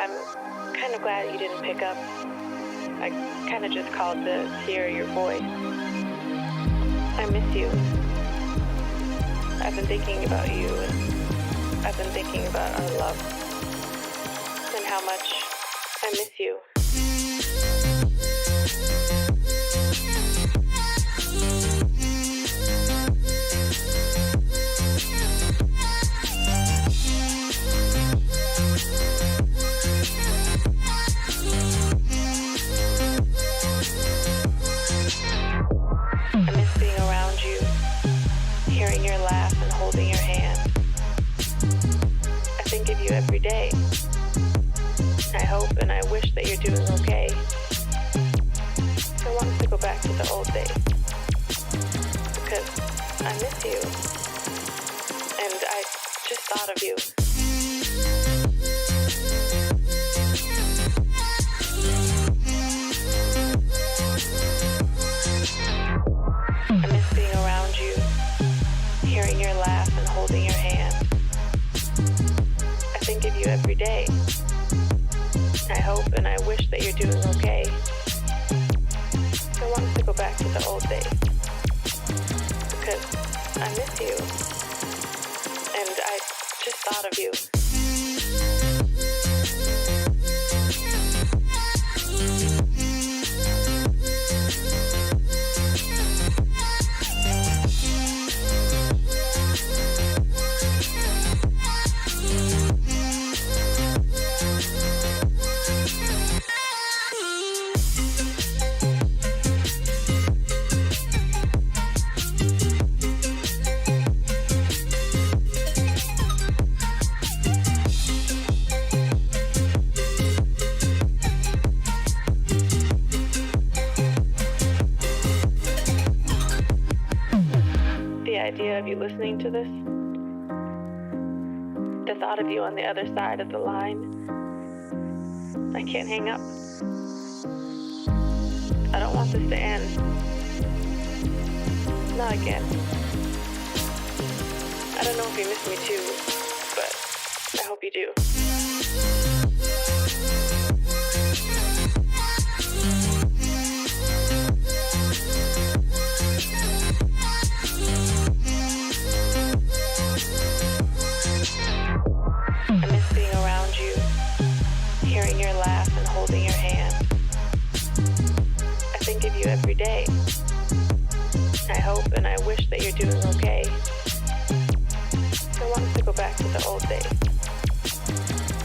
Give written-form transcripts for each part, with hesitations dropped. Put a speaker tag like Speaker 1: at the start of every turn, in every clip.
Speaker 1: I'm kind of glad you didn't pick up. I kind of just called to hear your voice. I miss you. I've been thinking about you, and I've been thinking about our love, and how much I miss you. I miss being around you, hearing your laugh and holding your hand. I think of you every day. I hope and I wish that you're doing okay. I want us to go back to the old days, because I miss you, and I just thought of you. I miss being around you, hearing your laugh and holding your hand. I think of you every day. I hope and I wish that you're doing okay. I want us to go back to the old days, because I miss you, and I just thought of you. The idea of you listening to this, the thought of you on the other side of the line, I can't hang up. I don't want this to end. Not again. I don't know if you miss me too, but I hope you do. I miss being around you, hearing your laugh and holding your hand. I think of you every day. I hope and I wish that you're doing okay. I want us to go back to the old days,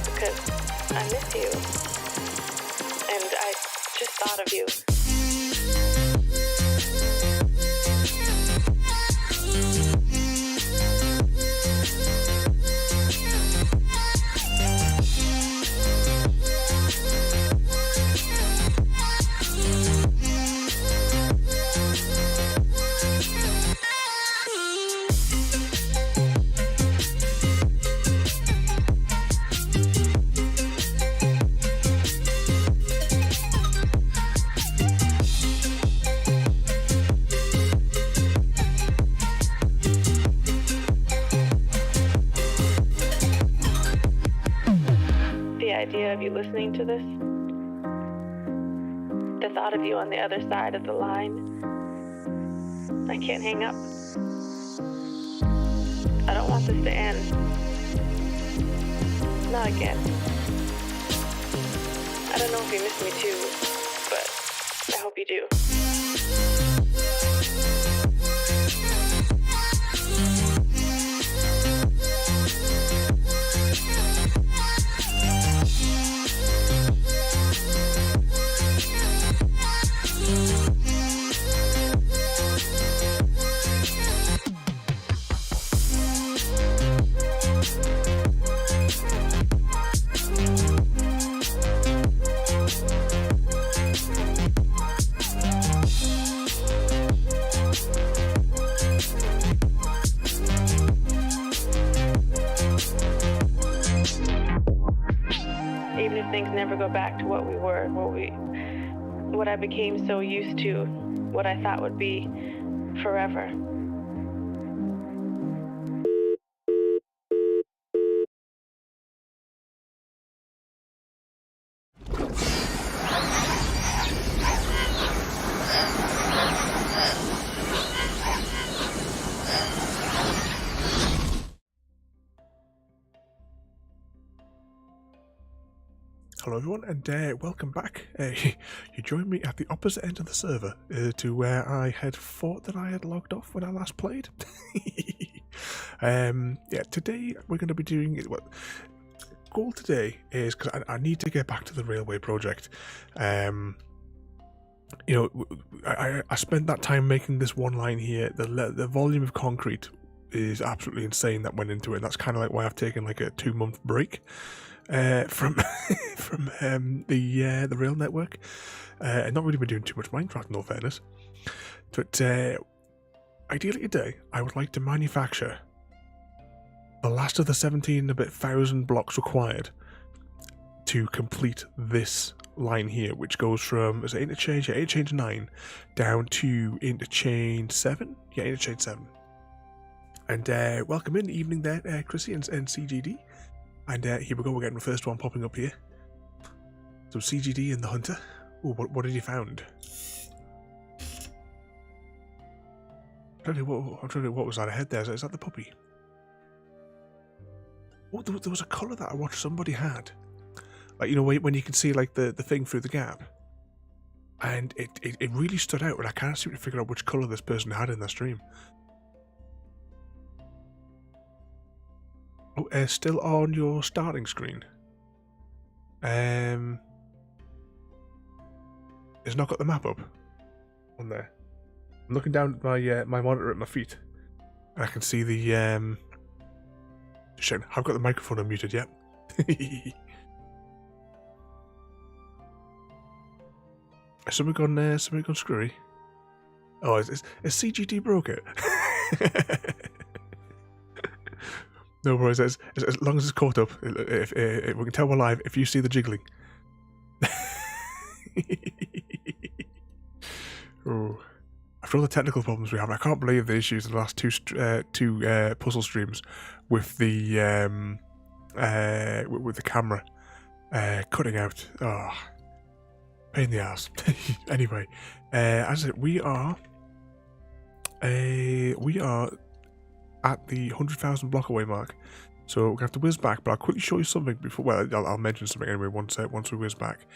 Speaker 1: because I miss you, and I just thought of you. The idea of you listening to this, the thought of you on the other side of the line, I can't hang up. I don't want this to end. Not again. I don't know if you miss me too, but I hope you do. Even if things never go back to what we were, what I became so used to, what I thought would be forever.
Speaker 2: Hello everyone, and welcome back. You joined me at the opposite end of the server to where I had thought that I had logged off when I last played. Yeah, today we're going to be doing it. Well, goal today is because I need to get back to the railway project. You know, I spent that time making this one line here. The volume of concrete is absolutely insane that went into it. And that's kind of like why I've taken like a 2-month break from the rail network. I've not really been doing too much Minecraft, in all fairness. But ideally today, I would like to manufacture the last of the 17,000 blocks required to complete this line here, which goes from, is it interchange? Yeah, interchange 9 down to interchange 7? Yeah, interchange 7. And welcome in, evening there, Chrissy and CGD. And here we go, we're getting the first one popping up here. So CGD and the Hunter. Oh, what did you found? I'm trying to think what was that ahead there? Is that the puppy? Oh, there was a colour that I watched somebody had. Like, you know, when you can see like the thing through the gap. And it really stood out, and I can't seem to figure out which colour this person had in their stream. Oh, still on your starting screen. It's not got the map up on there. I'm looking down at my monitor at my feet, and I can see the shit. I've got the microphone unmuted yet. Has somebody gone screwy? Oh, is CGD broke it? No worries, as long as it's caught up, if we can tell we're live, if you see the jiggling. Oh, after all the technical problems we have, I can't believe the issues in the last two puzzle streams with the camera cutting out. Oh, pain in the ass. Anyway, as I said, we are at the 100,000 block away mark, so we're gonna have to whiz back. But I'll quickly show you something before. Well, I'll mention something anyway once we whiz back.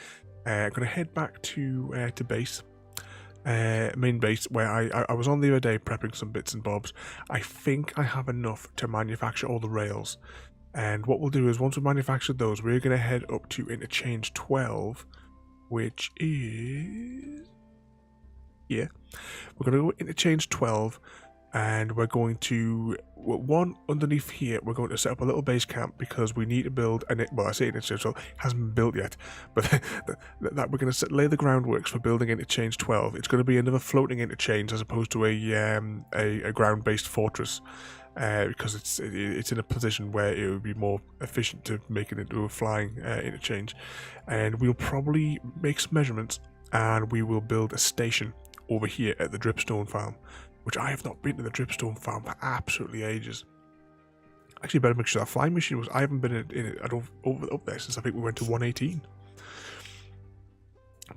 Speaker 2: I'm gonna head back to base, main base, where I was on the other day prepping some bits and bobs. I think I have enough to manufacture all the rails, and what we'll do is once we manufacture those, we're gonna head up to interchange 12, which is here. We're gonna go interchange 12. And we're going to, one, underneath here, we're going to set up a little base camp because we need to build, well, I say interchange 12, it hasn't been built yet, but that we're going to lay the groundworks for building interchange 12. It's going to be another floating interchange as opposed to a ground-based fortress, because it's in a position where it would be more efficient to make it into a flying interchange. And we'll probably make some measurements, and we will build a station over here at the dripstone farm, which I have not been to the dripstone farm for absolutely ages. Actually, better make sure that flying machine was. I haven't been in it up there since I think we went to 118.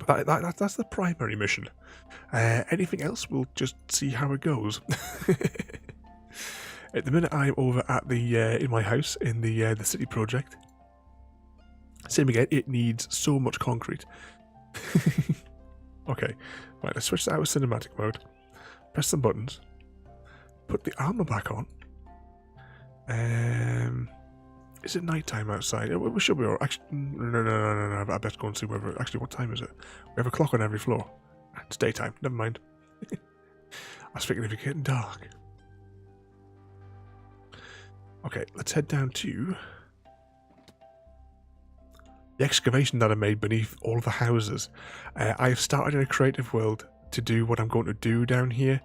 Speaker 2: But that's the primary mission. Anything else, we'll just see how it goes. At the minute, I'm over at the in my house in the city project. Same again. It needs so much concrete. Okay, right. Let's switch that out of cinematic mode. Press some buttons. Put the armor back on. Is it nighttime outside? We should be alright. Actually, no. I best go and see whether. Actually, what time is it? We have a clock on every floor. It's daytime. Never mind. I was thinking if it's getting dark. Okay, let's head down to the excavation that I made beneath all of the houses. I have started in a creative world to do what I'm going to do down here,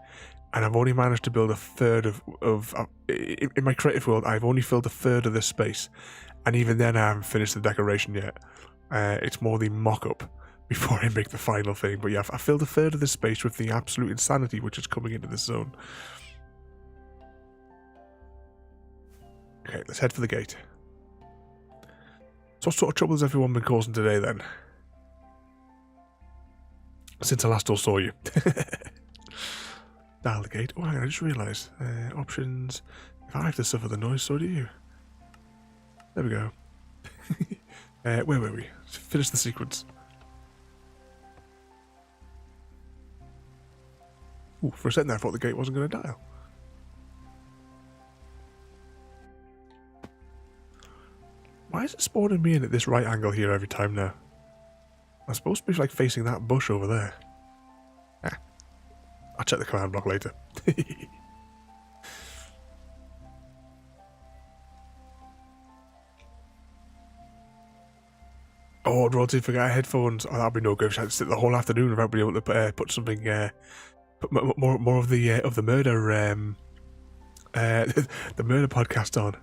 Speaker 2: and I've only managed to build a third of in my creative world. I've only filled a third of this space, and even then I haven't finished the decoration yet. It's more the mock-up before I make the final thing. But yeah, I filled a third of this space with the absolute insanity which is coming into this zone. Okay, let's head for the gate. So what sort of trouble has everyone been causing today then? Since I last all saw you. Dial the gate. Oh, hang on, I just realised. Options. If I have to suffer the noise, so do you. There we go. Where were we? Finish the sequence. Ooh, for a second there, I thought the gate wasn't going to dial. Why is it spawning me in at this right angle here every time now? I'm supposed to be like facing that bush over there. Ah, I'll check the command block later. Oh, Rosie, forgot headphones. Oh, that'll be no good. I had to sit the whole afternoon without being able to put something, put more of the murder, the murder podcast on.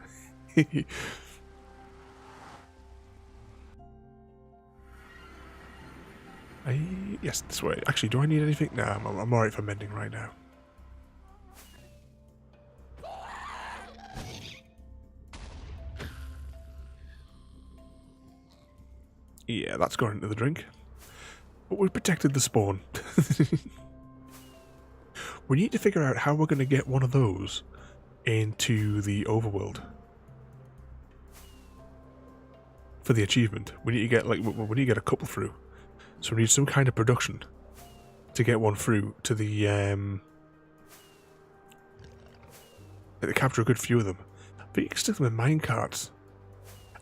Speaker 2: Yes, this way. Actually, do I need anything? Nah, I'm alright for mending right now. Yeah, that's gone into the drink. But we protected the spawn. We need to figure out how we're going to get one of those into the overworld. For the achievement. We need to get we need to get a couple through. So we need some kind of production to get one through to the to capture a good few of them. But you can stick them in minecarts.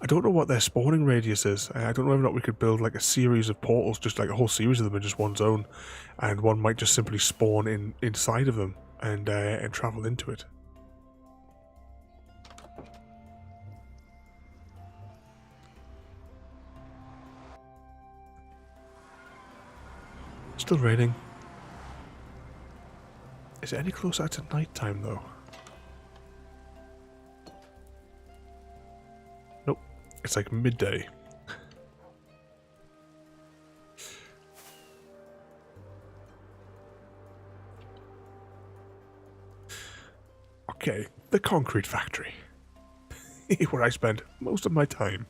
Speaker 2: I don't know what their spawning radius is. I don't know whether or not we could build like a series of portals, just like a whole series of them in just one zone, and one might just simply spawn inside of them and travel into it. Still raining. Is it any closer to night time though? Nope. It's like midday. Okay, the concrete factory. Where I spend most of my time.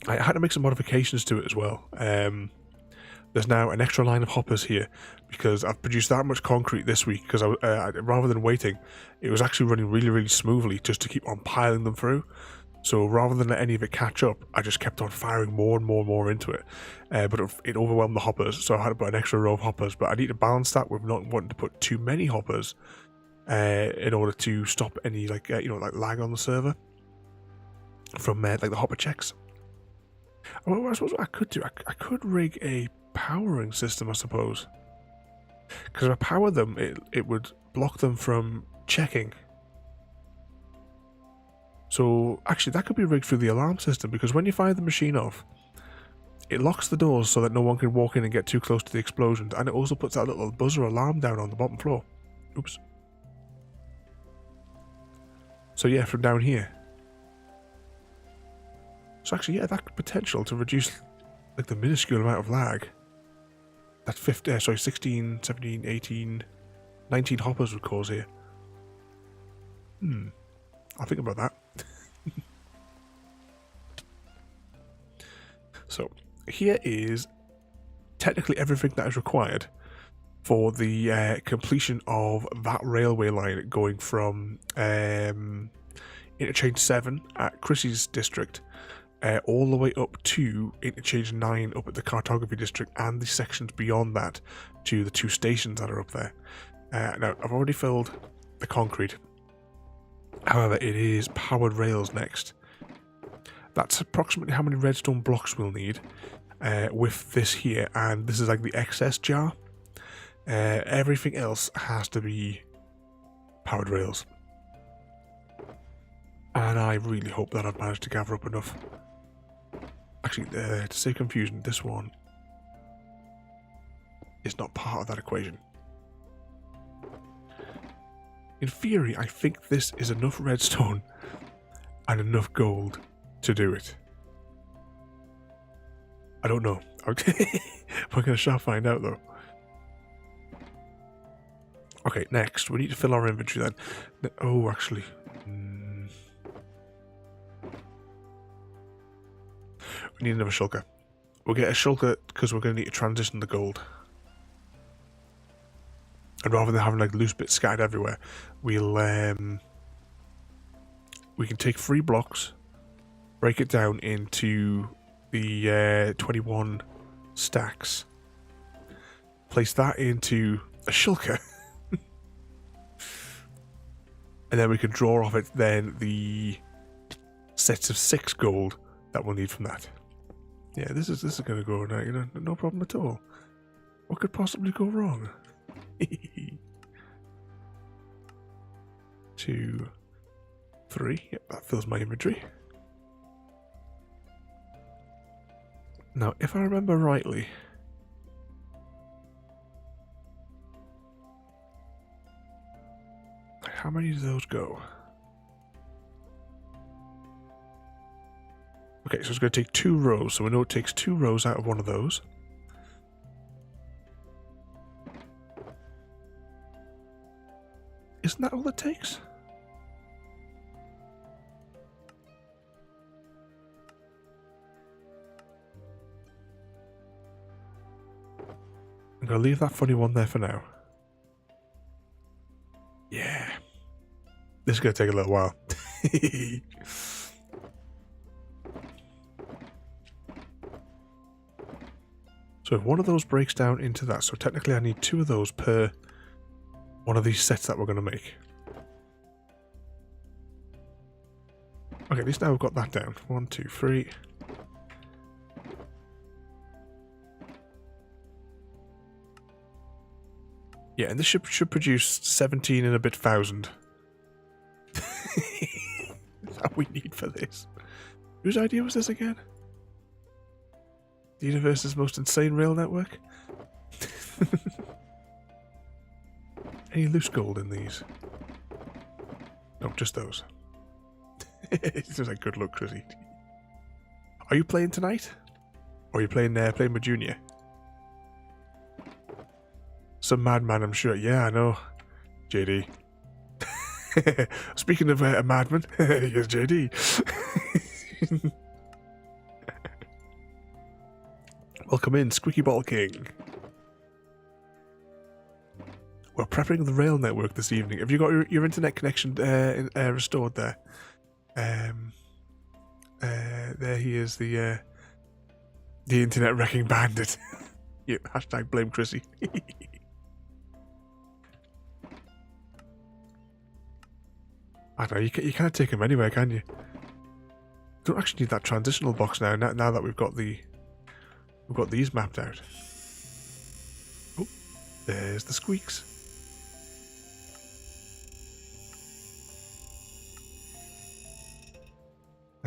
Speaker 2: I had to make some modifications to it as well. There's now an extra line of hoppers here because I've produced that much concrete this week because rather than waiting, it was actually running really, really smoothly just to keep on piling them through. So rather than let any of it catch up, I just kept on firing more and more and more into it. But it overwhelmed the hoppers, so I had to put an extra row of hoppers. But I need to balance that with not wanting to put too many hoppers in order to stop any like lag on the server from like the hopper checks. Well, I suppose what I could do, I could rig a powering system, I suppose. Because if I power them, it would block them from checking. So, actually, that could be rigged through the alarm system, because when you fire the machine off, it locks the doors so that no one can walk in and get too close to the explosions, and it also puts that little buzzer alarm down on the bottom floor. Oops. So yeah, from down here. So actually, yeah, that could potential to reduce like the minuscule amount of lag. That 16, 17, 18, 19 hoppers would cause here. I'll think about that. So, here is technically everything that is required for the completion of that railway line going from Interchange 7 at Chrissy's district all the way up to Interchange 9 up at the Cartography district and the sections beyond that to the 2 stations that are up there. Now, I've already filled the concrete. However, it is powered rails next. That's approximately how many redstone blocks we'll need with this here, and this is like the excess jar. Everything else has to be powered rails. And I really hope that I've managed to gather up enough. Actually, to save confusion, this one is not part of that equation. In theory, I think this is enough redstone and enough gold to do it. I don't know. Okay, we're going to shall find out though. Okay, next, we need to fill our inventory then. Oh, actually. We need another shulker. We'll get a shulker because we're going to need to transition the gold. And rather than having like loose bits scattered everywhere, we'll we can take 3 blocks, break it down into the 21 stacks, place that into a shulker, and then we can draw off it then the sets of 6 gold that we'll need from that. Yeah, this is going to go now, you know, no problem at all. What could possibly go wrong? 2, 3. Yep, that fills my inventory. Now, if I remember rightly, how many do those go? Okay, so it's going to take 2 rows, so we know it takes 2 rows out of one of those. Isn't that all it takes? I'm going to leave that funny one there for now. Yeah. This is going to take a little while. So if one of those breaks down into that, so technically I need 2 of those per one of these sets that we're going to make. Okay, at least now we've got that down. 1, 2, 3. Yeah, and this should produce 17 and a bit thousand. That's how we need for this. Whose idea was this again? The universe's most insane rail network? Any loose gold in these? No, just those. This is a good look, Chrissy. Are you playing tonight? Or are you playing with Junior? Some madman, I'm sure. Yeah, I know. JD. Speaking of a madman, here's JD. Welcome in, Squeaky Bottle King. We're prepping the rail network this evening. Have you got your internet connection restored there? There he is, the internet wrecking bandit. Yep, hashtag blame Chrissy. I don't know, you can't take him anywhere, can you? Don't actually need that transitional box now that we've got these mapped out. Oh, there's the squeaks.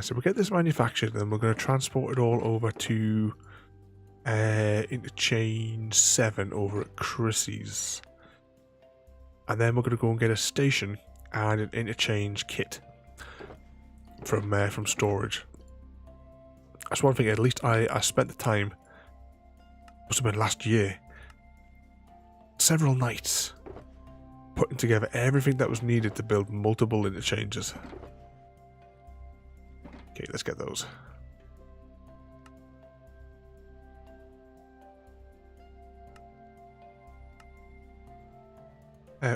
Speaker 2: So we'll get this manufactured, and then we're going to transport it all over to Interchange 7 over at Chrissy's. And then we're going to go and get a station and an interchange kit from storage. That's one thing, at least I spent the time, must have been last year, several nights putting together everything that was needed to build multiple interchanges. Okay, let's get those.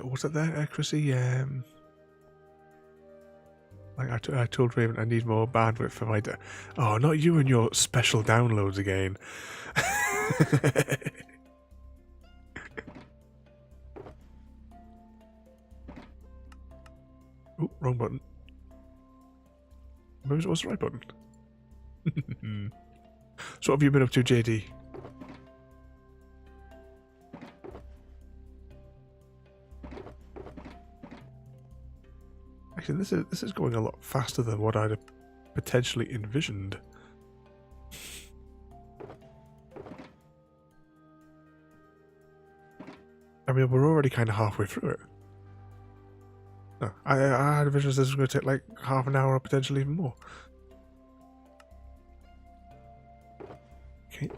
Speaker 2: What's it there, Chrissy? Like I told Raven, I need more bandwidth for my... Oh, not you and your special downloads again. Oh, wrong button. Maybe it was the right button. So what have you been up to, JD? Actually, this is going a lot faster than what I'd have potentially envisioned. I mean, we're already kind of halfway through it. No, I had a vision this was going to take like half an hour or potentially even more. Okay,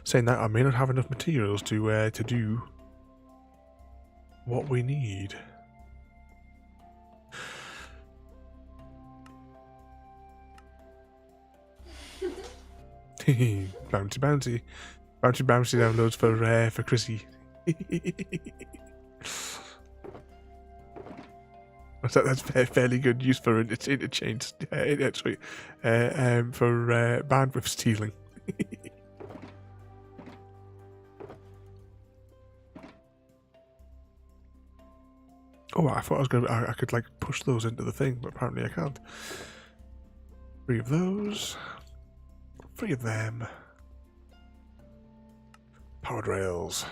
Speaker 2: saying that, I may not have enough materials to do what we need. Bouncy downloads for Chrissy. That's fairly good use for interchange. Sorry, for bandwidth stealing. Oh, I thought I could like push those into the thing, but apparently I can't. 3 of those. 3 of them. Powered rails.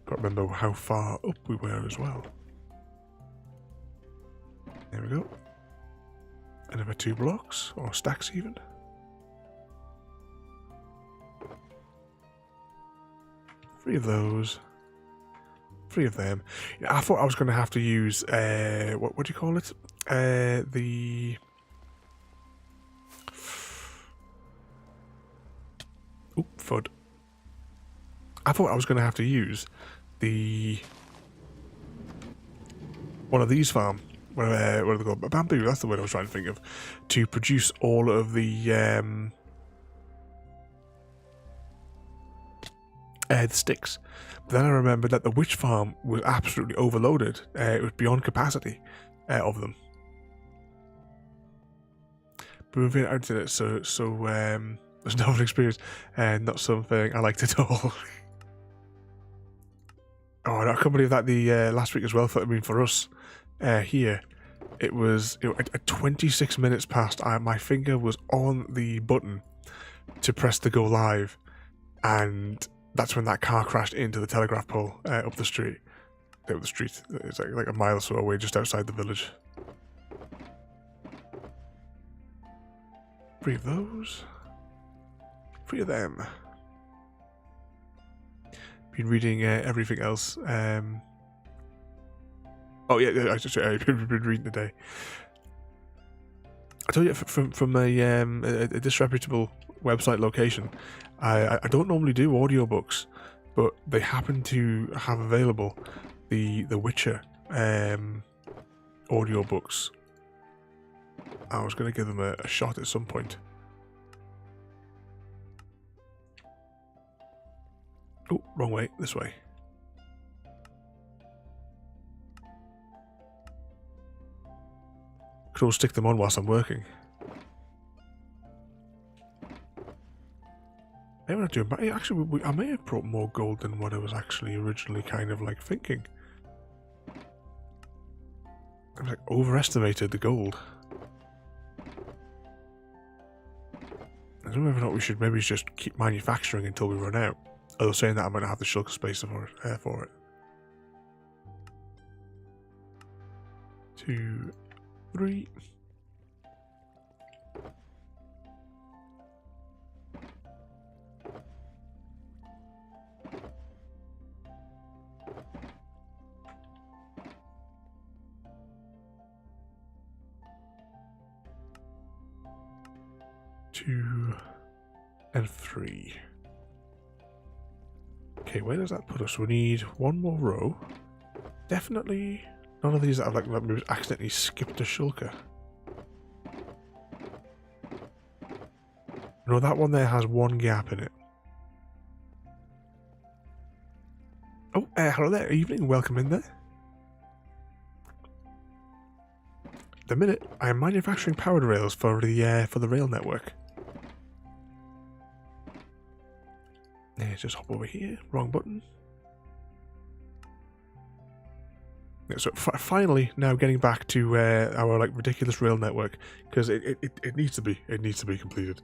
Speaker 2: Can't remember how far up we were as well. There we go. Another 2 blocks, or stacks even. 3 of those. 3 of them. I thought I was going to have to use, what do you call it? The... Oop, FUD. I thought I was going to have to use the... one of these farm. What are they called? Bamboo, that's the word I was trying to think of. To produce all of the sticks. But then I remembered that the witch farm was absolutely overloaded. It was beyond capacity of them. But moving out to it, so there's no experience, and not something I liked at all. Oh, and I can't believe that the last week as well. For us here, it was at 26 minutes past. My finger was on the button to press the go live, and that's when that car crashed into the telegraph pole up the street. Up the street. It's like a mile or so away, just outside the village. 3 of those. 3 of them. Been reading everything else. Oh yeah, I've been reading today. I told you from a disreputable website location. I don't normally do audiobooks, but they happen to have available the Witcher audiobooks. I was going to give them a shot at some point. Oh, wrong way, this way. Could all stick them on whilst I'm working. Maybe I'm not doing bad. Actually, I may have brought more gold than what I was actually originally kind of like thinking. I was like overestimated the gold. I don't know whether or not we should maybe just keep manufacturing until we run out. Although saying that, I'm going to have the shulker space for it. 2, 3. Two and 3. Okay, where does that put us? We need 1 more row. Definitely none of these that I've like maybe accidentally skipped a shulker. No, that one there has 1 gap in it. Oh, hello there, evening, welcome in there. The minute I am manufacturing powered rails for the rail network. Yeah, just hop over here. Wrong button. Yeah, so finally, now getting back to our like ridiculous rail network, because it needs to be completed.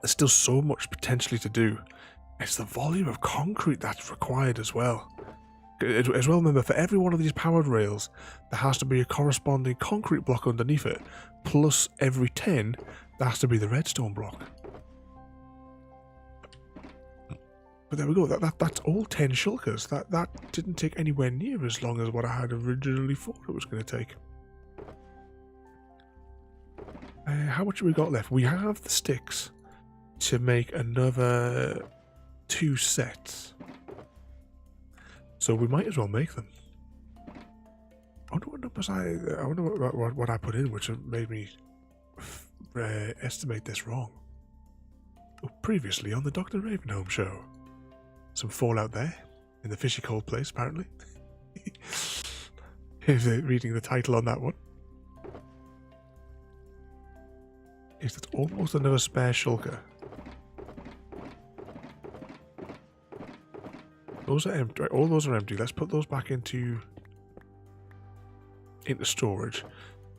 Speaker 2: There's still so much potentially to do. It's the volume of concrete that's required as well. As well, remember, for every one of these powered rails, there has to be a corresponding concrete block underneath it, plus every 10, there has to be the redstone block. But there we go, that's all 10 shulkers. That didn't take anywhere near as long as what I had originally thought it was going to take. How much have we got left? We have the sticks to make another 2 sets. So we might as well make them. I wonder what numbers I wonder what I put in, which made me estimate this wrong. Previously on the Dr. Ravenholm show. some fallout there in the fishy cold place, apparently. Is reading the title on that one. Yes, that's almost another spare shulker. Those are empty. Right, all those are empty. Let's put those back into storage.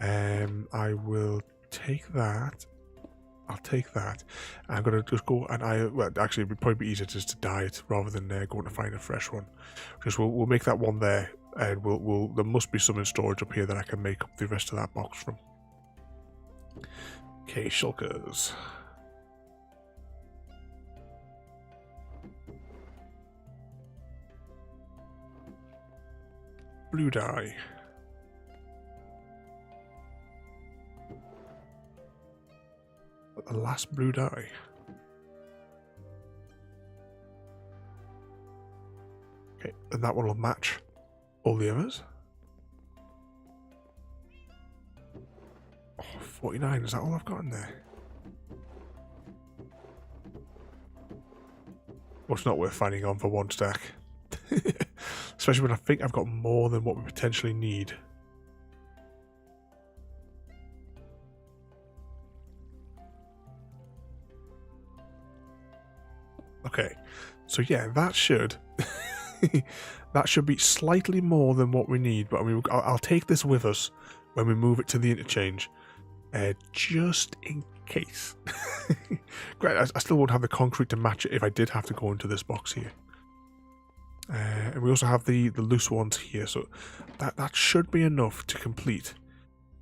Speaker 2: I will take that. I'll take that. I'm gonna just go and well, actually, it would probably be easier just to dye it rather than going to find a fresh one. Just we'll make that one there, and there must be some in storage up here that I can make up the rest of that box from. Okay, shulkers. Blue dye. The last blue dye. Okay, and that one will match all the others. Oh, 49, is that all I've got in there? Well, it's not worth finding on for one stack. Especially when I think I've got more than what we potentially need. Okay, so yeah, that should that should be slightly more than what we need, but I mean, I'll take this with us when we move it to the interchange, just in case. Great, I still won't have the concrete to match it if I did have to go into this box here. And we also have the loose ones here, so that should be enough to complete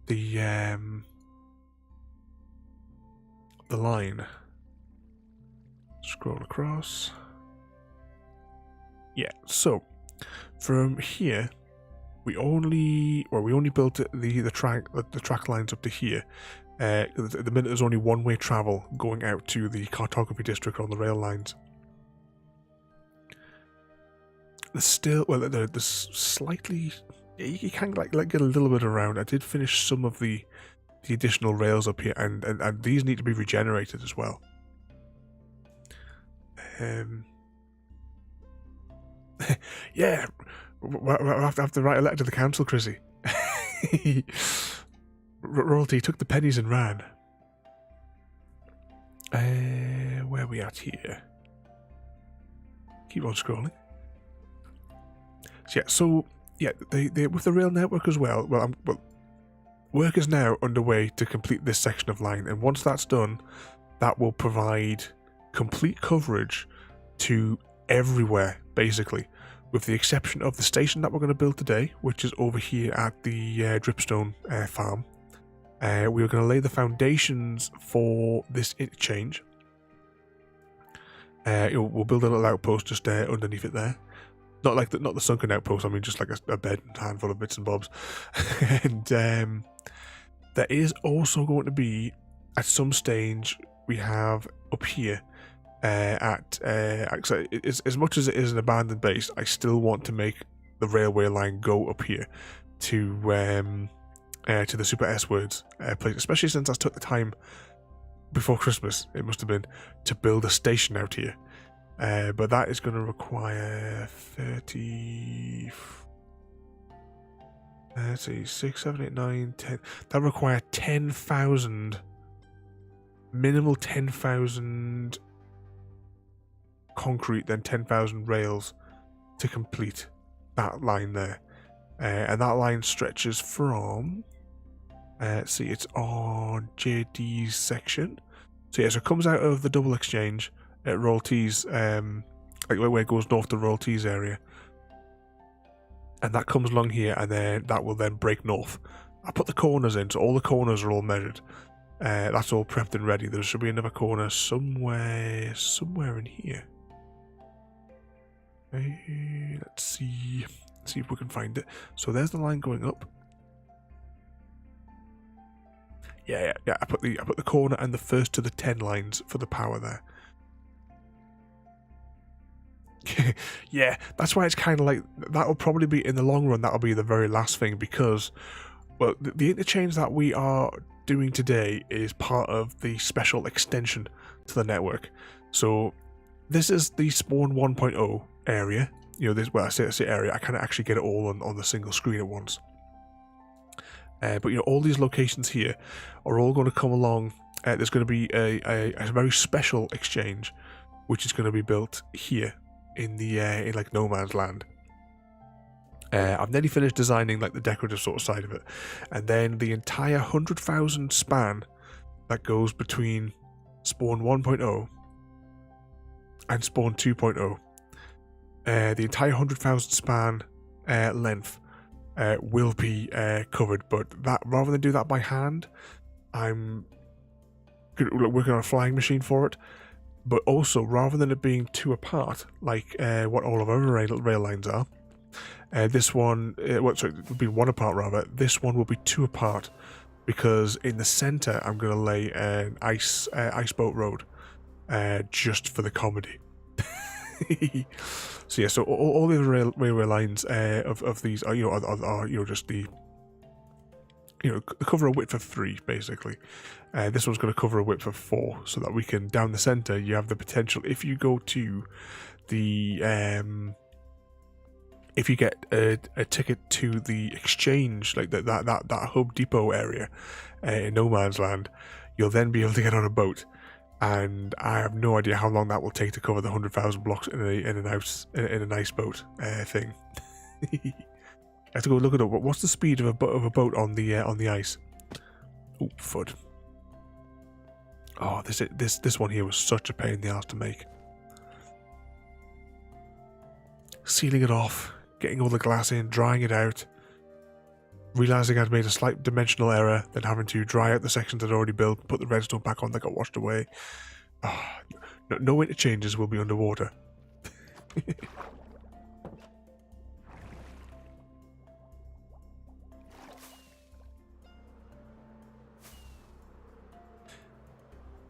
Speaker 2: the line. Scroll across. Yeah, so from here we only built the track lines up to here. At the minute there's only one-way travel going out to the cartography district on the rail lines. There's still, well, there's slightly, you can like get a little bit around. I did finish some of the additional rails up here, and these need to be regenerated as well. Yeah, we'll have to write a letter to the council, Chrissy. Royalty took the pennies and ran. Where are we at here? Keep on scrolling. So they with the rail network as well. Well, work is now underway to complete this section of line, and once that's done, that will provide complete coverage to everywhere, basically, with the exception of the station that we're going to build today, which is over here at the dripstone farm. We're going to lay the foundations for this interchange. We'll build a little outpost just underneath it there. Not the sunken outpost, I mean just like a bed and a handful of bits and bobs. And there is also going to be, at some stage, we have up here, as much as it is an abandoned base, I still want to make the railway line go up here to the Super S Words place, especially since I took the time before Christmas, it must have been, to build a station out here. But that is going to require 30... let's see, 6, 7, 8, 9, 10... That require 10,000... Minimal 10,000 concrete, then 10,000 rails to complete that line there. And that line stretches from... let's see, it's on JD's section. So yeah, so it comes out of the double exchange at Royalties, like where it goes north to Royalties area, and that comes along here, and then that will then break north. I put the corners in, so all the corners are all measured. That's all prepped and ready. There should be another corner somewhere in here. Let's see if we can find it. So there's the line going up. Yeah. I put the corner and the first to the 10 lines for the power there. Yeah, that's why it's kind of like, that'll probably be, in the long run, that'll be the very last thing, because, well, the interchange that we are doing today is part of the special extension to the network. So this is the spawn 1.0 area. You know, this, well, I say area, I can't actually get it all on the single screen at once. But you know, all these locations here are all going to come along. There's going to be a very special exchange, which is going to be built here in the in like no man's land. I've nearly finished designing like the decorative sort of side of it, and then the entire 100,000 span that goes between spawn 1.0 and spawn 2.0. The entire 100,000 span length will be covered, but that rather than do that by hand, I'm working on a flying machine for it. But also, rather than it being two apart, like what all of our rail lines are, this one, it would be one apart rather. This one will be two apart, because in the center I'm going to lay an ice boat road, just for the comedy. So yeah, so all the railway lines of these are just the cover a width of 3 basically. This one's going to cover a width of 4, so that we can down the center. You have the potential if you go to the if you get a ticket to the exchange, like that hub depot area in no man's land, you'll then be able to get on a boat. And I have no idea how long that will take to cover the 100,000 blocks in an ice boat thing. I have to go look it up. What's the speed of a boat on the ice? Oh, FUD. Oh, this one here was such a pain in the ass to make. Sealing it off, getting all the glass in, drying it out, realising I'd made a slight dimensional error, then having to dry out the sections I'd already built, put the redstone back on that got washed away. Oh, no interchanges will be underwater.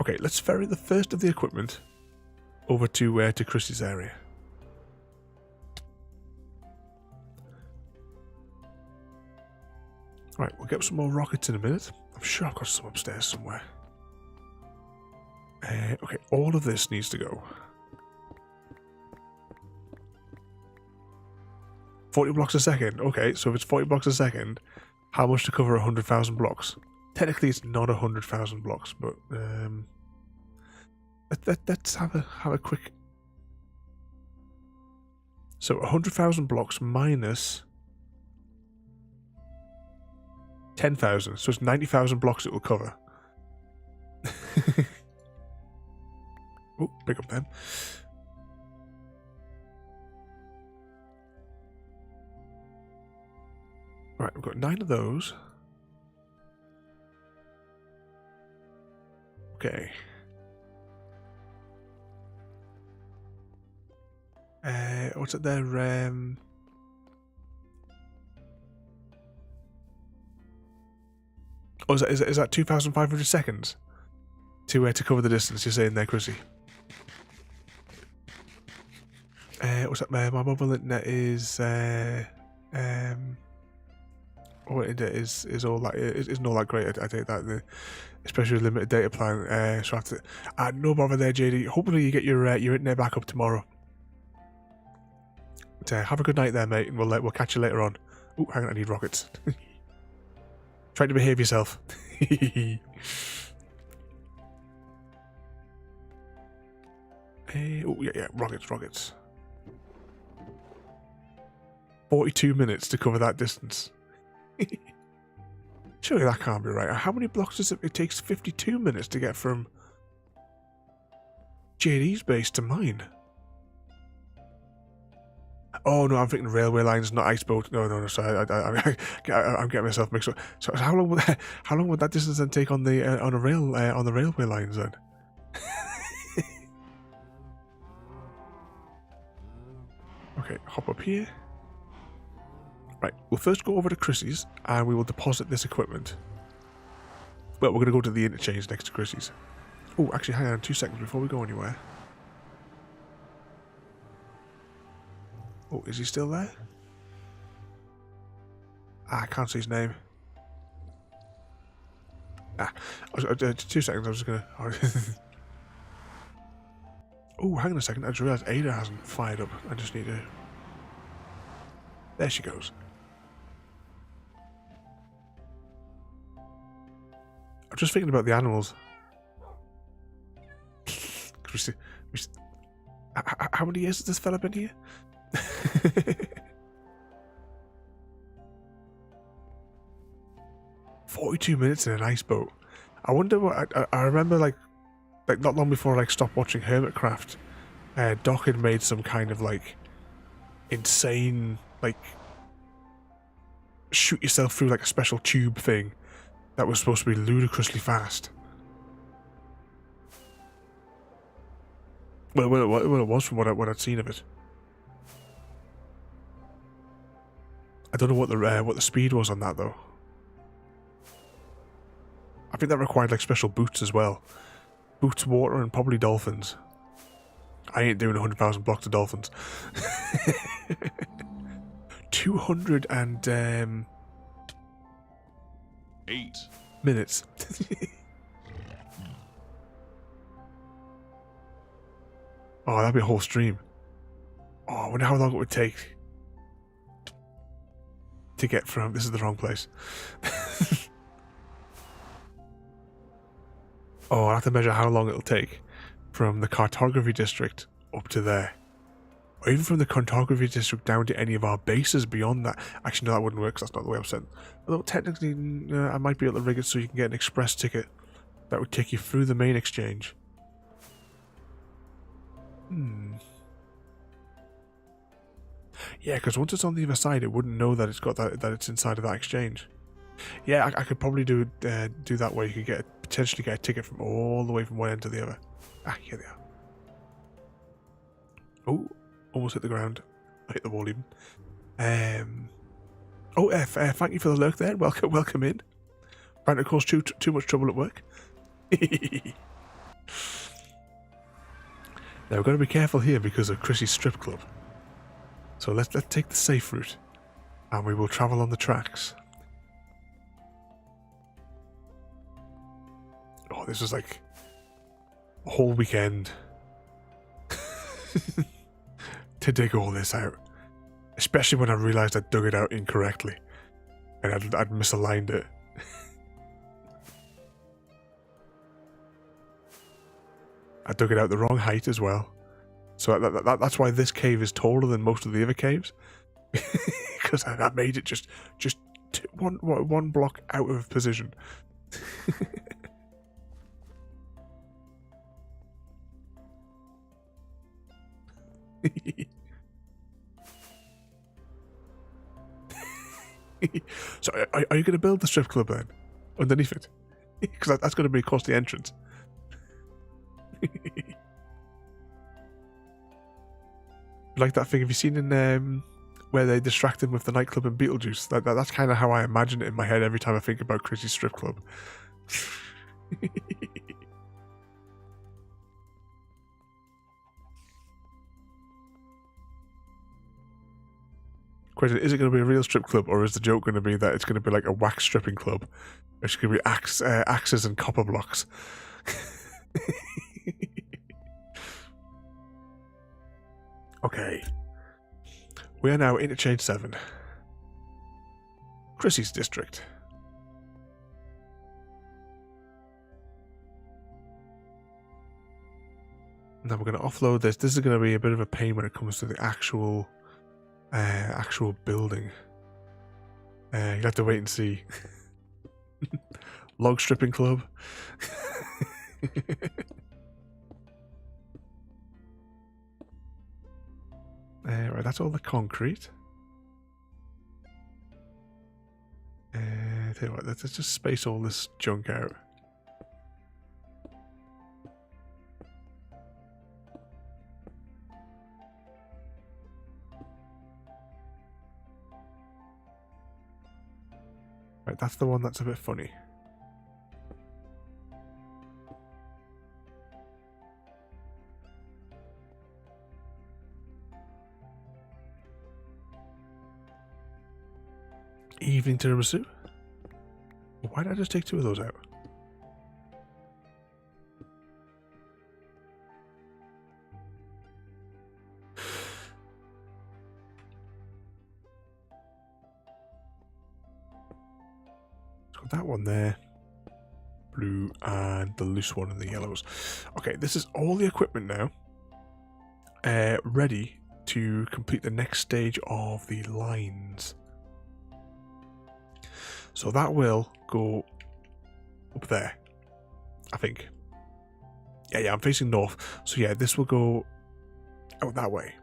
Speaker 2: Okay, let's ferry the first of the equipment over to Chrissy's area. Right, we'll get some more rockets in a minute. I'm sure I've got some upstairs somewhere. Okay, all of this needs to go. 40 blocks a second. Okay, so if it's 40 blocks a second, how much to cover 100,000 blocks? Technically, it's not 100,000 blocks, but let's have a quick. So 100,000 blocks minus 10,000, so it's 90,000 blocks it will cover. Oh, pick up them. Right, we've got 9 of those. Okay. What's it there? Oh, is that 2,500 seconds to cover the distance? You're saying there, Chrissy? What's that? My mobile internet is is all that isn't all that great. I take that, especially with limited data plan. So I have to. No bother there, JD. Hopefully you get your internet back up tomorrow. But, have a good night there, mate, and we'll catch you later on. Oh, hang on, I need rockets. Try to behave yourself. Oh yeah, rockets. 42 minutes to cover that distance. Surely that can't be right. How many blocks does it? It takes 52 minutes to get from JD's base to mine. Oh no, I'm thinking railway lines, not ice boat. No. Sorry, I'm getting myself mixed up. So how long would that distance then take on the on the railway lines then? Okay, hop up here. Right, we'll first go over to Chrissy's and we will deposit this equipment. Well, we're going to go to the interchange next to Chrissy's. Oh, actually, hang on 2 seconds before we go anywhere. Oh, is he still there? I can't see his name. 2 seconds, I was just going to... Oh, hang on a second. I just realised Ada hasn't fired up. I just need to... There she goes. I'm just thinking about the animals. How many years has this fella been here? 42 minutes in an ice boat. I wonder what... I remember, like not long before I stopped watching RavenCraft, Doc had made some kind of, like, insane, like, shoot yourself through, like, a special tube thing that was supposed to be ludicrously fast. Well, it was from what I'd seen of it. I don't know what the speed was on that though. I think that required like special boots as well. Boots, water, and probably dolphins. I ain't doing 100,000 blocks of dolphins. 200 and
Speaker 3: 8
Speaker 2: minutes. Oh, that'd be a whole stream. Oh, I wonder how long it would take to get from... This is the wrong place. Oh, I'll have to measure how long it'll take from the cartography district up to there. Or even from the cartography district down to any of our bases beyond that. Actually, no, that wouldn't work because that's not the way I'm set. Although technically, I might be able to rig it so you can get an express ticket that would take you through the main exchange. Yeah, because once it's on the other side, it wouldn't know that it's got that it's inside of that exchange. Yeah, I could probably do that way. You could potentially get a ticket from all the way from one end to the other. Ah, here they are. Oh, almost hit the ground. I hit the wall even. Thank you for the lurk there. Welcome in. Trying to cause too much trouble at work. Now we've got to be careful here because of Chrissy's strip club. So let's take the safe route, and we will travel on the tracks. Oh, this was like a whole weekend to dig all this out. Especially when I realised I'd dug it out incorrectly and I'd misaligned it. I dug it out the wrong height as well. So that's why this cave is taller than most of the other caves. Because I made it just one block out of position. So are you going to build the strip club then? Underneath it? Because that's going to be a costly entrance. Like that thing, have you seen in where they distract him with the nightclub in Beetlejuice? That's kind of how I imagine it in my head every time I think about Chrissy's strip club. Question, is it going to be a real strip club, or is the joke going to be that it's going to be like a wax stripping club? It's going to be axes and copper blocks. Okay. We are now Interchange 7. Chrissy's district. Now we're going to offload this. This is going to be a bit of a pain when it comes to the actual building. You'll have to wait and see. Log stripping club. Right, that's all the concrete. Tell you what, let's just space all this junk out. Right, that's the one that's a bit funny. Evening tiramisu? Why did I just take 2 of those out? that one there. Blue and the loose one in the yellows. Okay, this is all the equipment now. Ready to complete the next stage of the lines. So that will go up there, I think. Yeah, I'm facing north. So yeah, this will go out that way.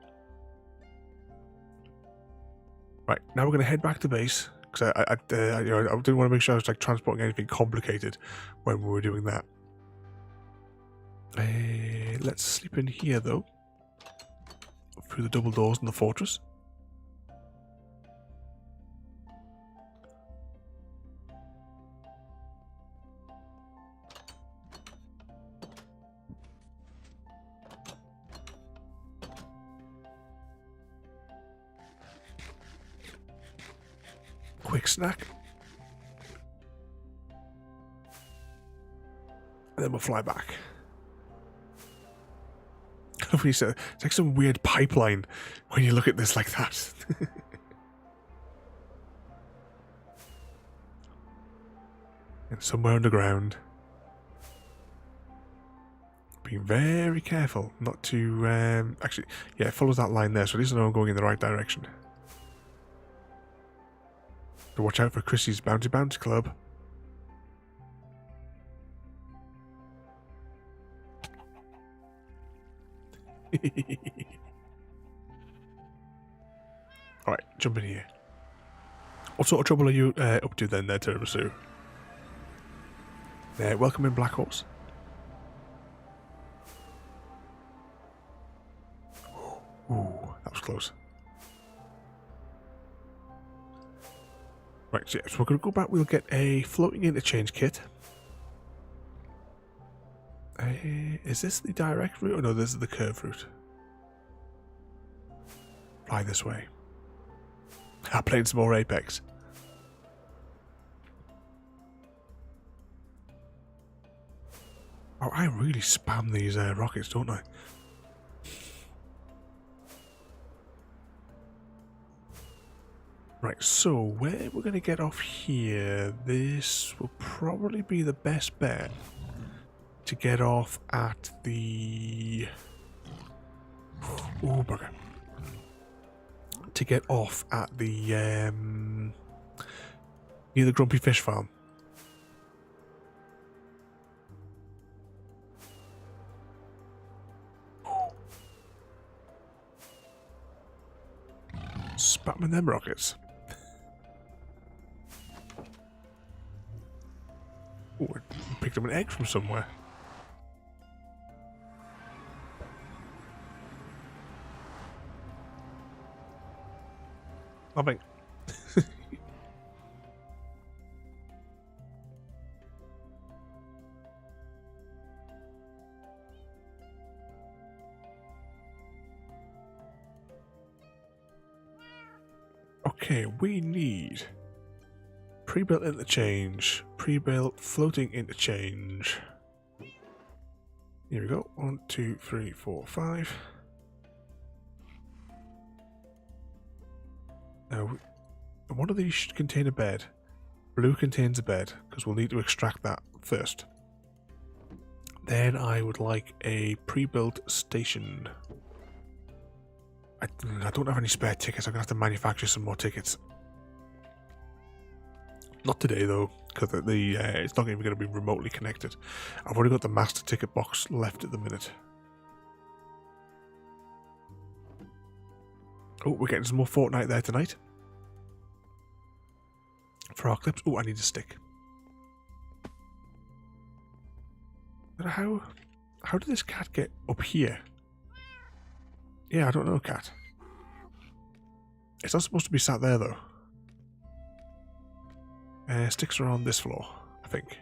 Speaker 2: Right, now we're going to head back to base, because I didn't want to make sure I was like transporting anything complicated when we were doing that. Let's sleep in here though, through the double doors in the fortress. Quick snack. And then we'll fly back. It's like some weird pipeline when you look at this like that. And somewhere underground. Being very careful not to... actually, yeah, it follows that line there, so at least I know I'm going in the right direction. So watch out for Chrissy's Bounty Club. Alright, jump in here. What sort of trouble are you up to then there, Tiramisu? Welcome in, Black Horse. Ooh, that was close. Right, so we're going to go back. We'll get a floating interchange kit. Is this the direct route? Oh no, this is the curved route. Fly this way. I'm playing some more Apex. Oh, I really spam these rockets, don't I? Right, so where we're going to get off here, this will probably be the best bet to get off at the... Oh, bugger. To get off at the... near the Grumpy Fish Farm. Spamming them rockets. Oh, I picked up an egg from somewhere. I think. Okay, we need pre-built interchange, pre-built floating interchange. Here we go. 1, 2, 3, 4, 5. Now, one of these should contain a bed. Blue contains a bed, because we'll need to extract that first. Then I would like a pre-built station. I don't have any spare tickets. I'm going to have to manufacture some more tickets. Not today, though, because it's not even going to be remotely connected. I've already got the master ticket box left at the minute. Oh, we're getting some more Fortnite there tonight. For our clips. Oh, I need a stick. How did this cat get up here? Yeah, I don't know, cat. It's not supposed to be sat there, though. Sticks are on this floor, I think.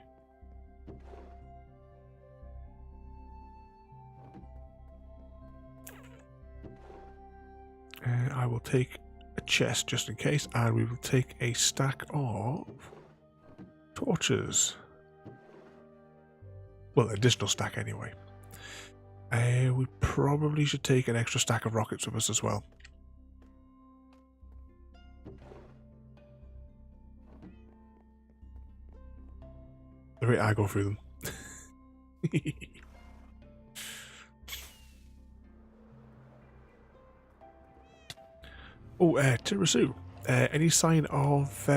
Speaker 2: I will take a chest just in case, and we will take a stack of torches. Well, an additional stack anyway. We probably should take an extra stack of rockets with us as well. The rate I go through them. Oh, Tirasu. Any sign of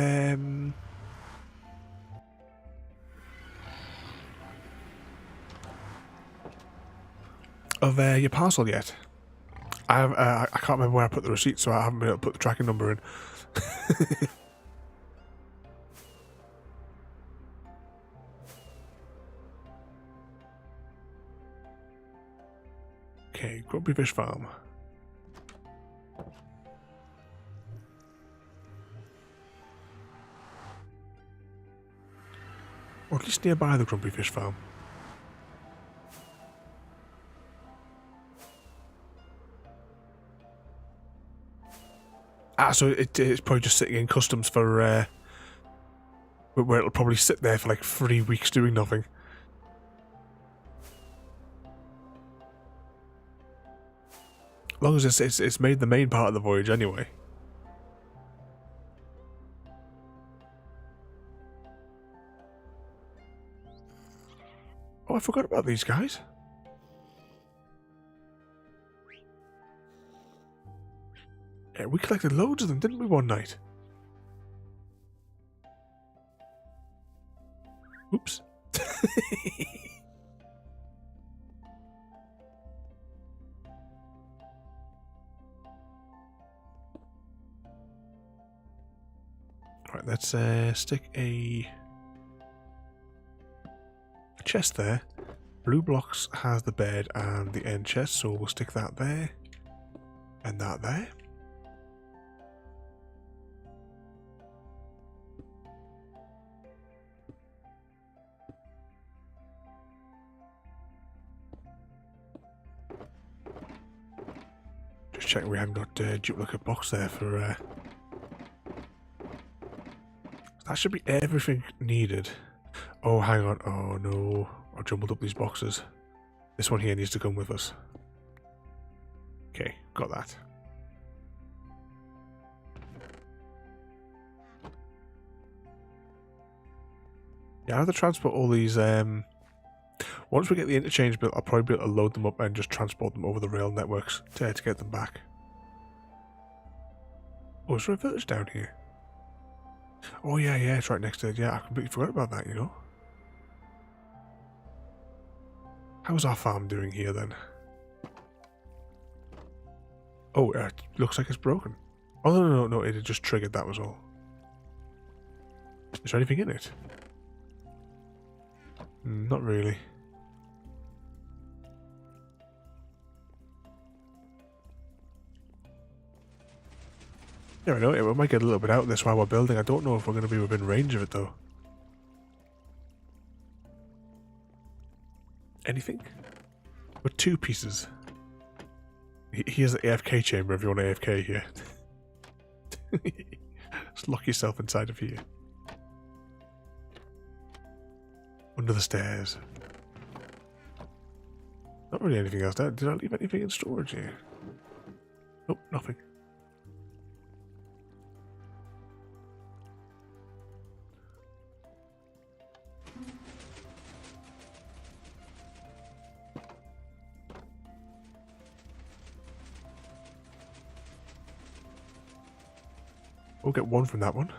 Speaker 2: your parcel yet? I can't remember where I put the receipt, so I haven't been able to put the tracking number in. Okay, Grumpy Fish Farm. Or at least nearby the Grumpy Fish Farm. Ah, so it's probably just sitting in customs for where it'll probably sit there for like 3 weeks doing nothing. As long as it's made the main part of the voyage anyway. Oh, I forgot about these guys. Yeah, we collected loads of them, didn't we, one night? Oops. Alright, let's stick a chest there. Blue blocks has the bed and the end chest, so we'll stick that there. And that there. Just checking we haven't got a duplicate box there for... That should be everything needed. Oh, hang on. Oh, no. I jumbled up these boxes. This one here needs to come with us. Okay, got that. Yeah, I have to transport all these... Once we get the interchange built, I'll probably be able to load them up and just transport them over the rail networks to get them back. Oh, is there a village down here? Oh, yeah, it's right next to it. Yeah, I completely forgot about that, you know. How's our farm doing here, then? Oh, it looks like it's broken. Oh, no, it had just triggered, that was all. Is there anything in it? Not really. Yeah, I know, we might get a little bit out of this while we're building. I don't know if we're going to be within range of it, though. Anything? With 2 pieces. Here's the AFK chamber if you want AFK here. Just lock yourself inside of here. Under the stairs. Not really anything else. Did I leave anything in storage here? Nope, nothing. We'll get 1 from that one.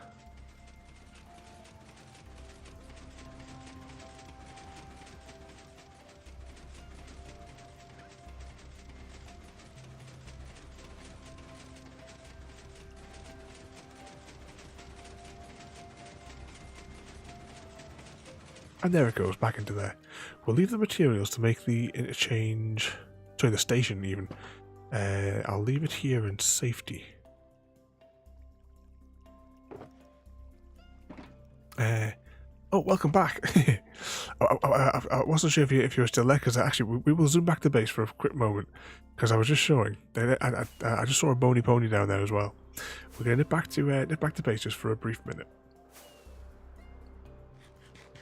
Speaker 2: And there it goes, back into there. We'll leave the materials to make the interchange... Sorry, the station even. I'll leave it here in safety. Oh, welcome back. I wasn't sure if you were still there, because actually we will zoom back to base for a quick moment, because I was just showing. I just saw a bony pony down there as well. We're going to nip back to base just for a brief minute,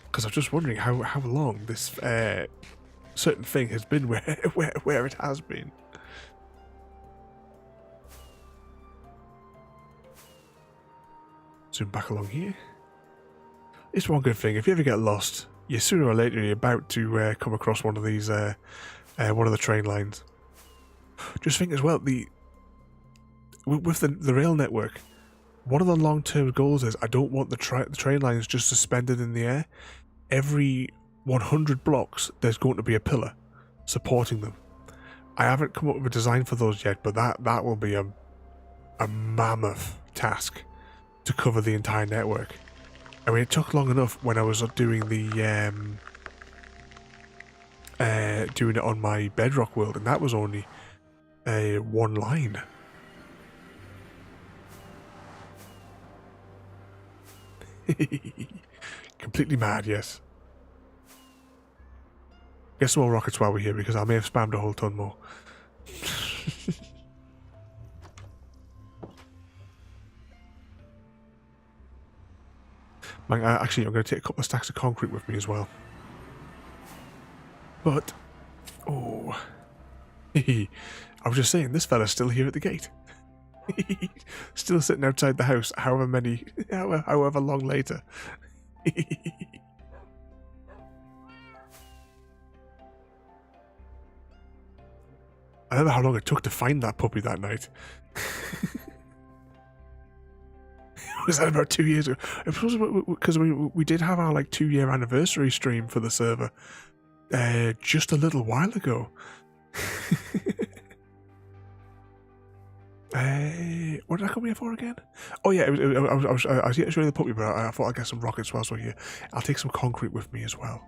Speaker 2: because I'm just wondering how long this certain thing has been where it has been. Zoom back along here. It's one good thing, if you ever get lost, sooner or later you're about to come across one of these, one of the train lines. Just think as well, with the rail network, one of the long-term goals is I don't want the train lines just suspended in the air. Every 100 blocks, there's going to be a pillar supporting them. I haven't come up with a design for those yet, but that will be a mammoth task to cover the entire network. I mean, it took long enough when I was doing the doing it on my Bedrock world, and that was only one line. Completely mad, yes. Get some more rockets while we're here, because I may have spammed a whole ton more. Actually, I'm going to take a couple of stacks of concrete with me as well. But, oh, I was just saying, this fella's still here at the gate. Still sitting outside the house, however long later. I don't know how long it took to find that puppy that night. Was that about 2 years ago? It was because we did have our 2-year anniversary stream for the server just a little while ago. What did I come here for again? Oh yeah, I was here to show you the puppy, but I thought I'd get some rockets whilst we're here. I'll take some concrete with me as well.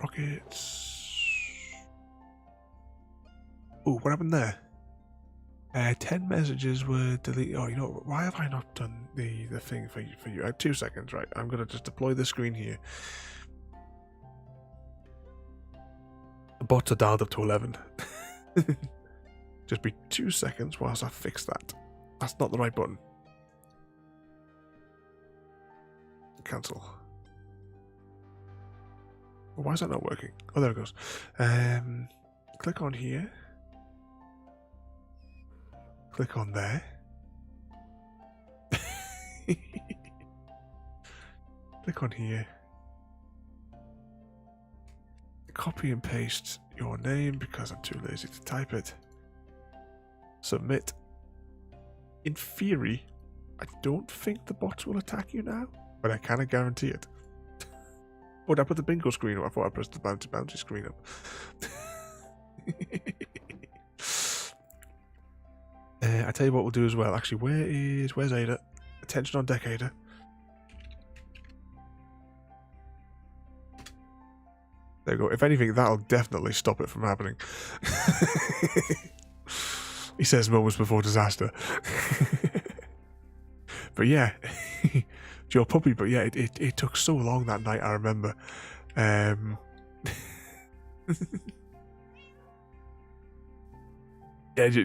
Speaker 2: Rockets. Oh, what happened there? 10 messages were deleted. Oh, you know, why have I not done the thing for you? 2 seconds, right? I'm going to just deploy the screen here. The bots are dialed up to 11. Just be 2 seconds whilst I fix that. That's not the right button. Cancel. Why is that not working? Oh, there it goes. Click on here. Click on there. Click on here. Copy and paste your name because I'm too lazy to type it. Submit. In theory, I don't think the bots will attack you now, but I cannot guarantee it. Oh, did I put the bingo screen up? I thought I pressed the bouncy screen up. I tell you what we'll do as well. Actually, where's Ada? Attention on deck, Ada. There you go. If anything, that'll definitely stop it from happening. He says moments before disaster. But yeah, your puppy. But yeah, it took so long that night. I remember. Yeah,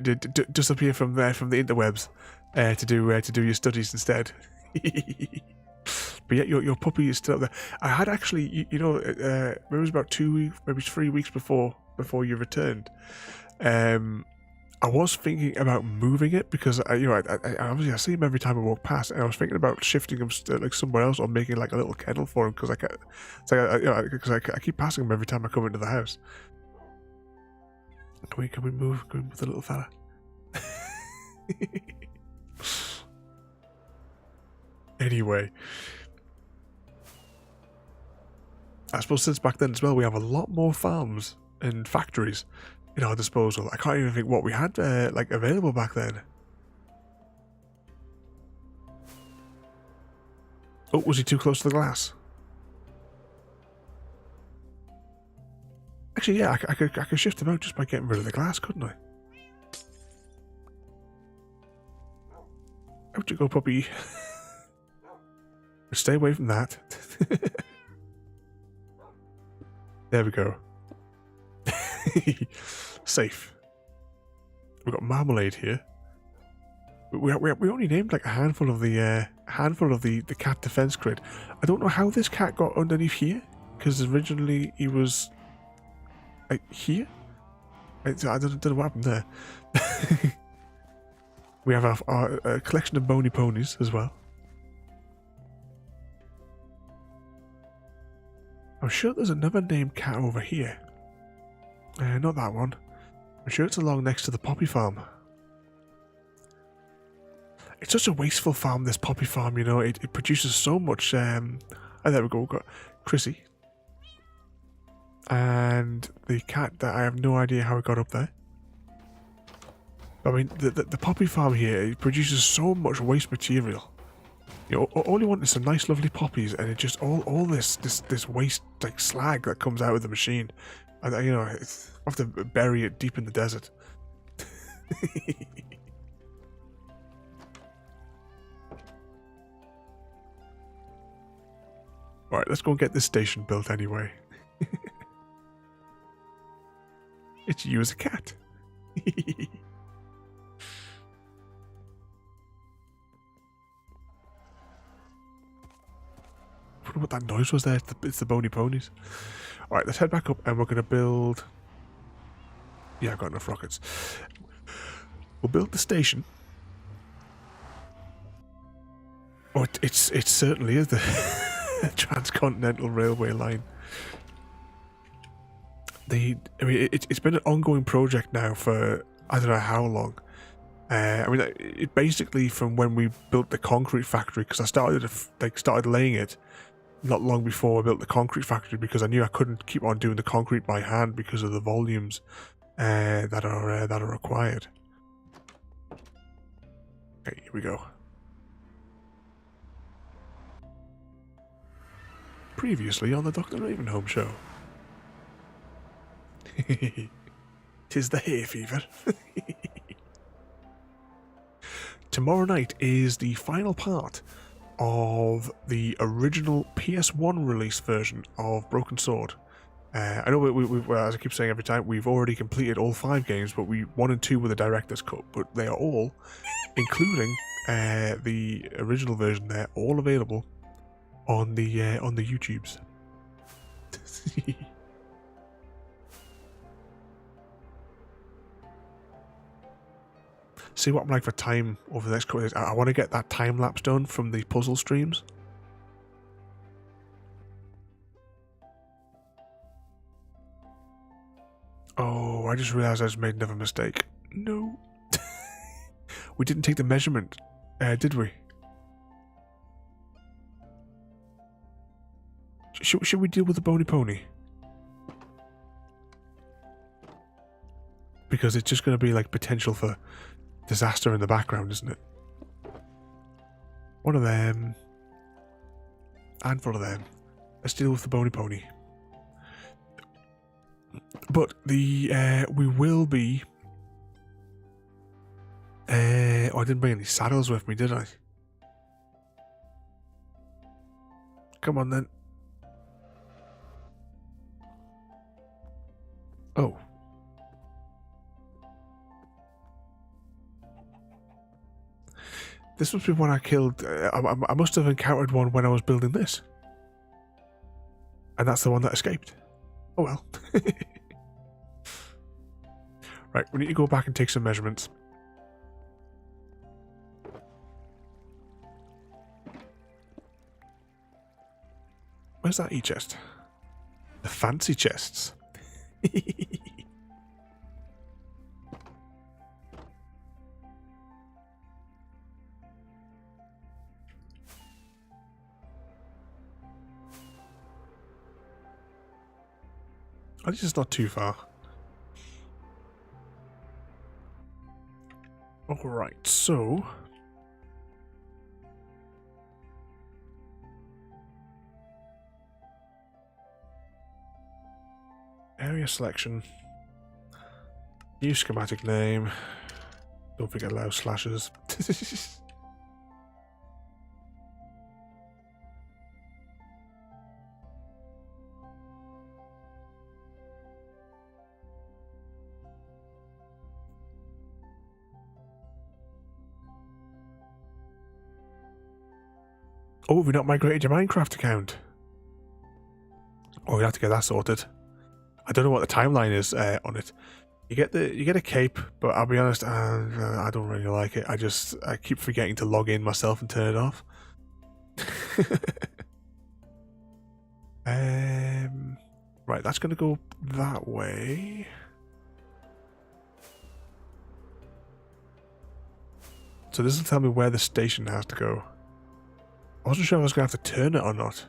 Speaker 2: disappear from there, from the interwebs, to do your studies instead. But yeah, your puppy is still up there. I had actually, maybe it was about 2 weeks, maybe 3 weeks before you returned. I was thinking about moving it because I obviously I see him every time I walk past, and I was thinking about shifting him somewhere else or making a little kennel for him because I keep passing him every time I come into the house. Can we move the little fella? Anyway, I suppose since back then as well, we have a lot more farms and factories in our disposal. I can't even think what we had available back then. Oh, was he too close to the glass? Actually, yeah, I could shift him out just by getting rid of the glass, couldn't I? Out you go, puppy. Stay away from that. There we go. Safe. We've got marmalade here. We only named a handful of the cat defense grid. I don't know how this cat got underneath here, because originally he was here. I don't know what happened there. We have our collection of bony ponies as well. I'm sure there's another named cat over here. Not that one. I'm sure it's along next to the poppy farm. It's such a wasteful farm, this poppy farm, you know. It produces so much. Oh, there we go. We've got Chrissy. And the cat that I have no idea how it got up there. I mean, the poppy farm here, it produces so much waste material. You know, all you want is some nice, lovely poppies, and it just all this waste like slag that comes out of the machine, and you know, I have to bury it deep in the desert. All right, let's go and get this station built anyway. It's you as a cat. I wonder what that noise was there. It's the bony ponies. Alright, let's head back up and we're going to build... Yeah, I've got enough rockets. We'll build the station. Oh, it certainly is the transcontinental railway line. I mean, it's been an ongoing project now for I don't know how long. I mean, it basically from when we built the concrete factory, because I started laying it not long before I built the concrete factory, because I knew I couldn't keep on doing the concrete by hand because of the volumes that are required. Okay, here we go. Previously on the Dr. Ravenholm show. 'Tis the hay fever. Tomorrow night is the final part of the original PS1 release version of Broken Sword. I know we, as I keep saying every time, we've already completed all 5 games, but 1 and 2 were the director's cut. But they are all, including the original version, they're all available on the YouTubes. See what I'm like for time over the next couple of days. I want to get that time lapse done from the puzzle streams. Oh, I just realised I just made another mistake. No. We didn't take the measurement, did we? Should we deal with the bony pony? Because it's just going to be like potential for disaster in the background, isn't it? One of them. Handful of them. Let's deal with the bony pony. But the we will be. Oh, I didn't bring any saddles with me, did I? Come on then. Oh. This must be one I killed. I must have encountered one when I was building this. And that's the one that escaped. Oh well. Right, we need to go back and take some measurements. Where's that e-chest? The fancy chests. At least it's not too far. Alright, so... Area selection. New schematic name. Don't forget allow slashes. Oh, have you not migrated your Minecraft account? Oh, you have to get that sorted. I don't know what the timeline is on it. You get a cape, but I'll be honest, I don't really like it. I keep forgetting to log in myself and turn it off. Right, that's going to go that way. So this will tell me where the station has to go. I wasn't sure if I was going to have to turn it or not.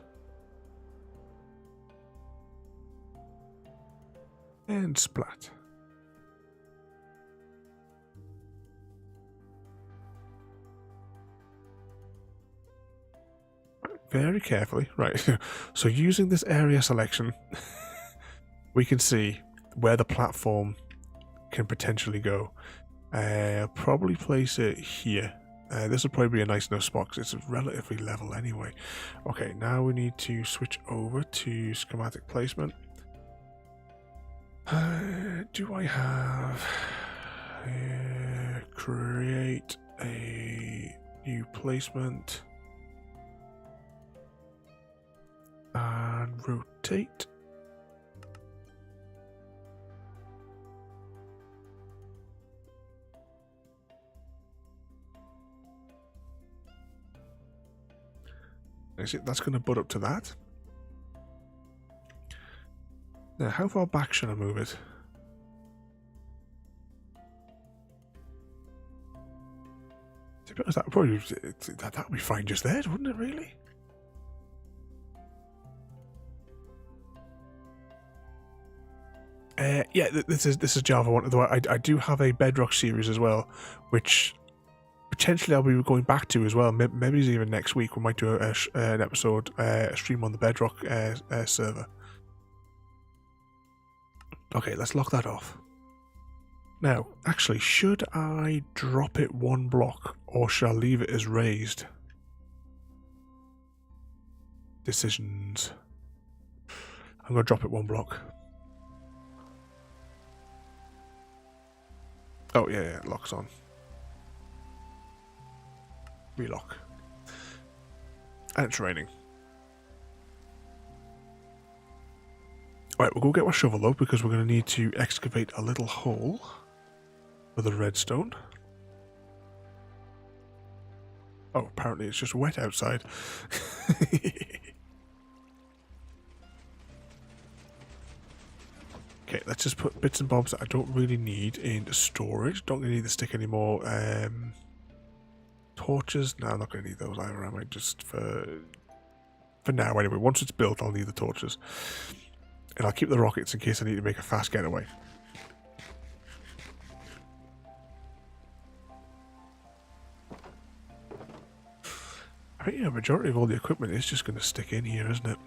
Speaker 2: And splat. Very carefully. Right, so using this area selection, we can see where the platform can potentially go. I'll probably place it here. This will probably be a nice enough spot because it's relatively level anyway. Okay, now we need to switch over to schematic placement. Do I have... create a new placement. And rotate. That's going to butt up to that. Now, how far back should I move it? To be honest, that would be fine just there, wouldn't it? Really? Yeah, this is Java one. Although I do have a Bedrock series as well, which potentially I'll be going back to as well. Maybe even next week we might do an episode, a stream on the Bedrock server. Okay, let's lock that off. Now, actually, should I drop it one block or should I leave it as raised? Decisions. I'm going to drop it one block. Oh, yeah, it locks on. Relock. And it's raining. Right, we'll go get my shovel though, because we're going to need to excavate a little hole for the redstone. Oh, apparently it's just wet outside. Okay, let's just put bits and bobs that I don't really need into storage. Don't really need the stick anymore. Torches? No, I'm not going to need those either, am I? Just for now anyway. Once it's built, I'll need the torches. And I'll keep the rockets in case I need to make a fast getaway. I think the majority of all the equipment is just going to stick in here, isn't it?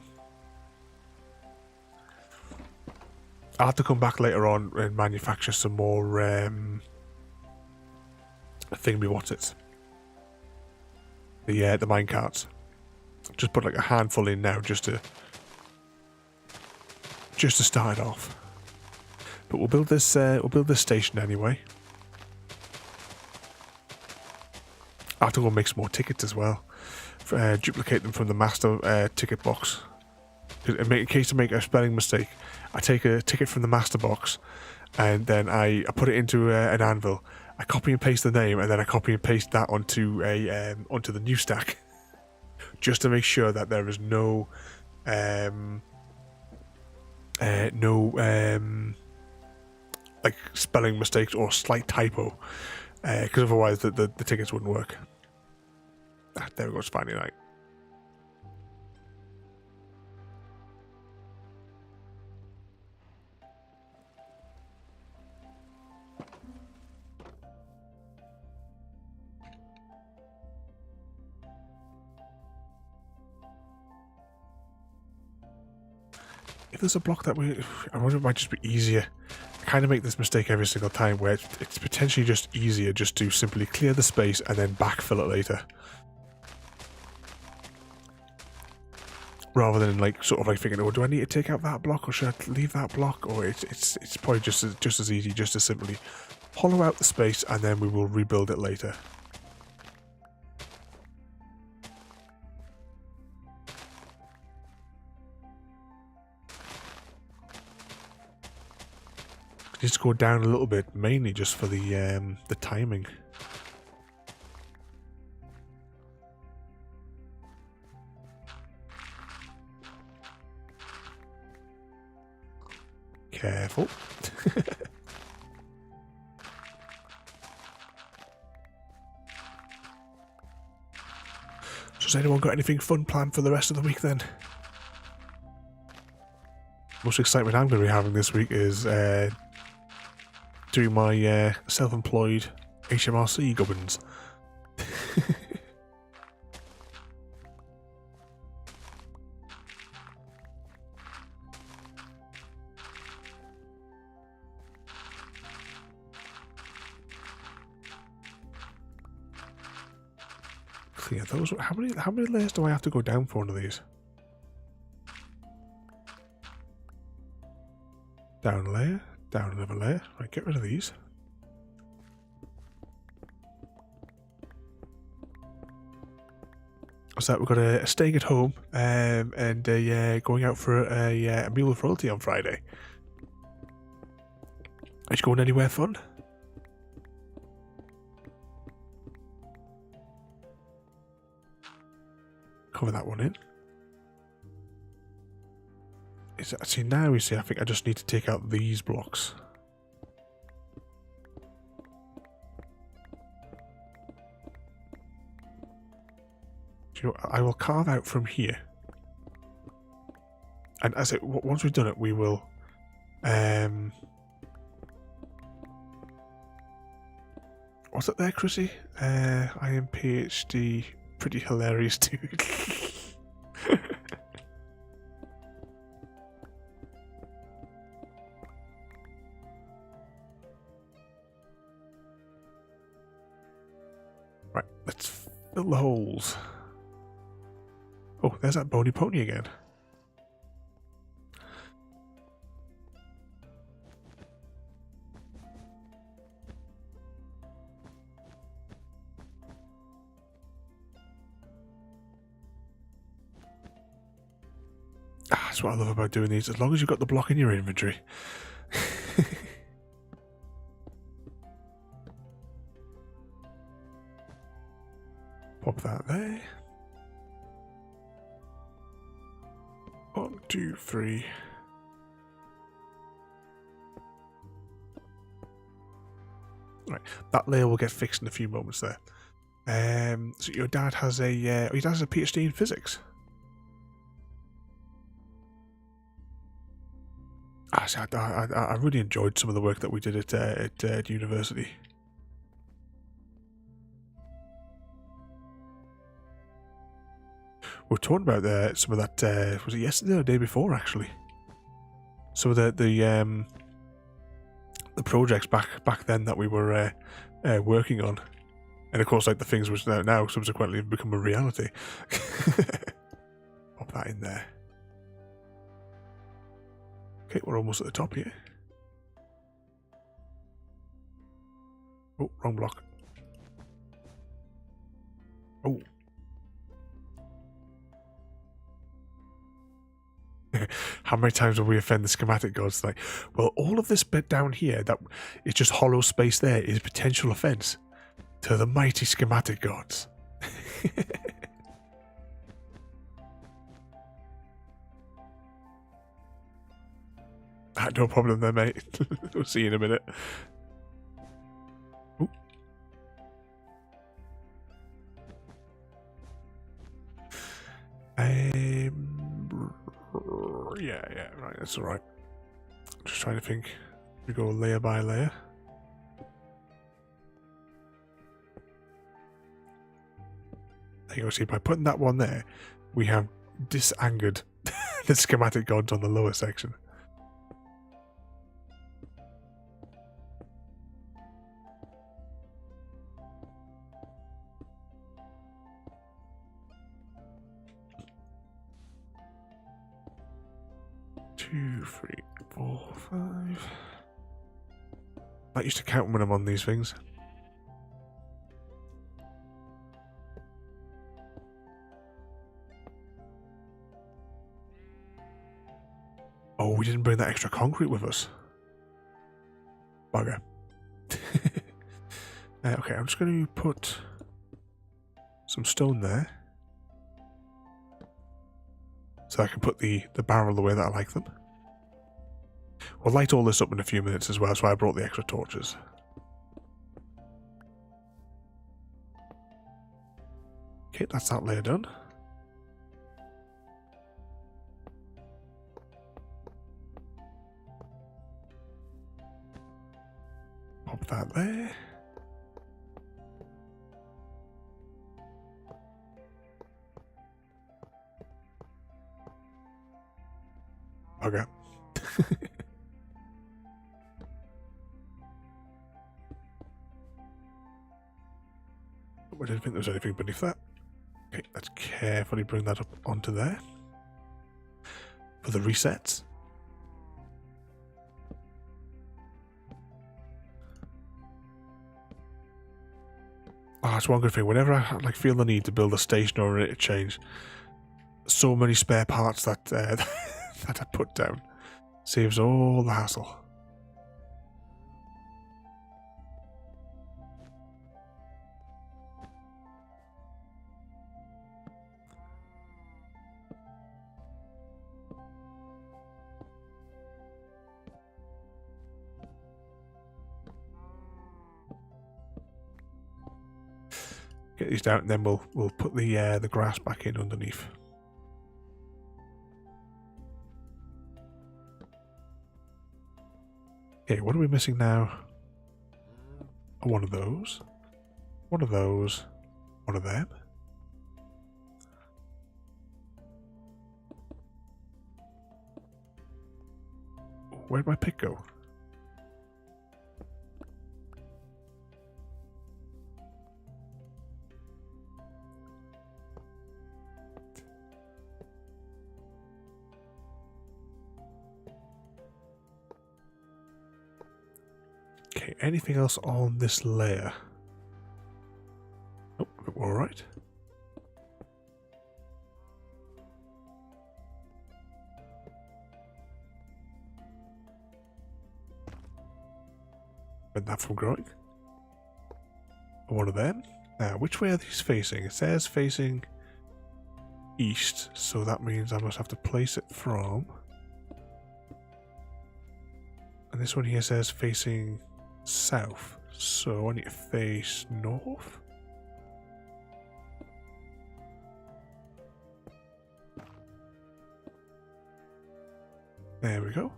Speaker 2: I'll have to come back later on and manufacture some more what's-it? The minecarts. Just put like a handful in now just to start it off. But we'll build this station anyway. I have to go make some more tickets as well. Duplicate them from the master ticket box. In case I make a spelling mistake, I take a ticket from the master box and then I put it into an anvil. I copy and paste the name and then I copy and paste that onto the new stack, just to make sure that there is no like spelling mistakes or slight typo, because otherwise the tickets wouldn't work. There we go. It's finally right. If there's a block that I wonder if it might just be easier. I kind of make this mistake every single time where it's potentially just easier just to simply clear the space and then backfill it later. Rather than like sort of like thinking, oh, do I need to take out that block or should I leave that block? Or it's probably just as easy just to simply hollow out the space and then we will rebuild it later. Just go down a little bit, mainly just for the timing. Careful. So has anyone got anything fun planned for the rest of the week then? Most excitement I'm going to be having this week is doing my self-employed HMRC gubbins. Clear those. How many layers do I have to go down for one of these? Down a layer, down another layer. Right, get rid of these. So we've got a staying at home and going out for a meal with royalty on Friday. Are you going anywhere fun? Cover that one in. See, now you see, I think I just need to take out these blocks. Do you know, I will carve out from here. And as it, once we've done it, we will what's it there, Chrissy? I am PhD, pretty hilarious dude. Right, let's fill the holes. Oh, there's that bony pony again. That's what I love about doing these, as long as you've got the block in your inventory. Pop that there. 1, 2, 3. Right, that layer will get fixed in a few moments there. So your dad has a your dad has a PhD in physics. I really enjoyed some of the work that we did at university. We were talking about some of that. Was it yesterday or the day before? Actually, some of the projects back then that we were working on, and of course, like the things which now subsequently have become a reality. Pop that in there. Okay, we're almost at the top here. Oh, wrong block. Oh. How many times will we offend the schematic gods? Like, well, all of this bit down here that is just hollow space there is potential offense to the mighty schematic gods. No problem there, mate. We'll see you in a minute. Ooh. Yeah, right, that's alright. Just trying to think. We go layer by layer. There you go, see, by putting that one there, we have disangered the schematic gods on the lower section. Two, 3, 4, 5. I used to count when I'm on these things. Oh, we didn't bring that extra concrete with us. Bugger. Okay, I'm just going to put some stone there. So I can put the barrel the way that I like them. We'll light all this up in a few minutes as well, so I brought the extra torches. Okay, that's that layer done. Pop that there. Okay. I didn't think there was anything beneath that. Okay, let's carefully bring that up onto there for the resets. Oh, that's one good thing. Whenever I like feel the need to build a station or an interchange, so many spare parts that that I put down saves all the hassle. Get these down, and then we'll put the grass back in underneath. Okay, what are we missing now? One of those. One of those. One of them. Where'd my pick go? Okay, anything else on this layer? Oh, we're all right. Prevent that from growing. One of them. Now, which way are these facing? It says facing east, so that means I must have to place it from. And this one here says facing south, so I need to face north. There we go.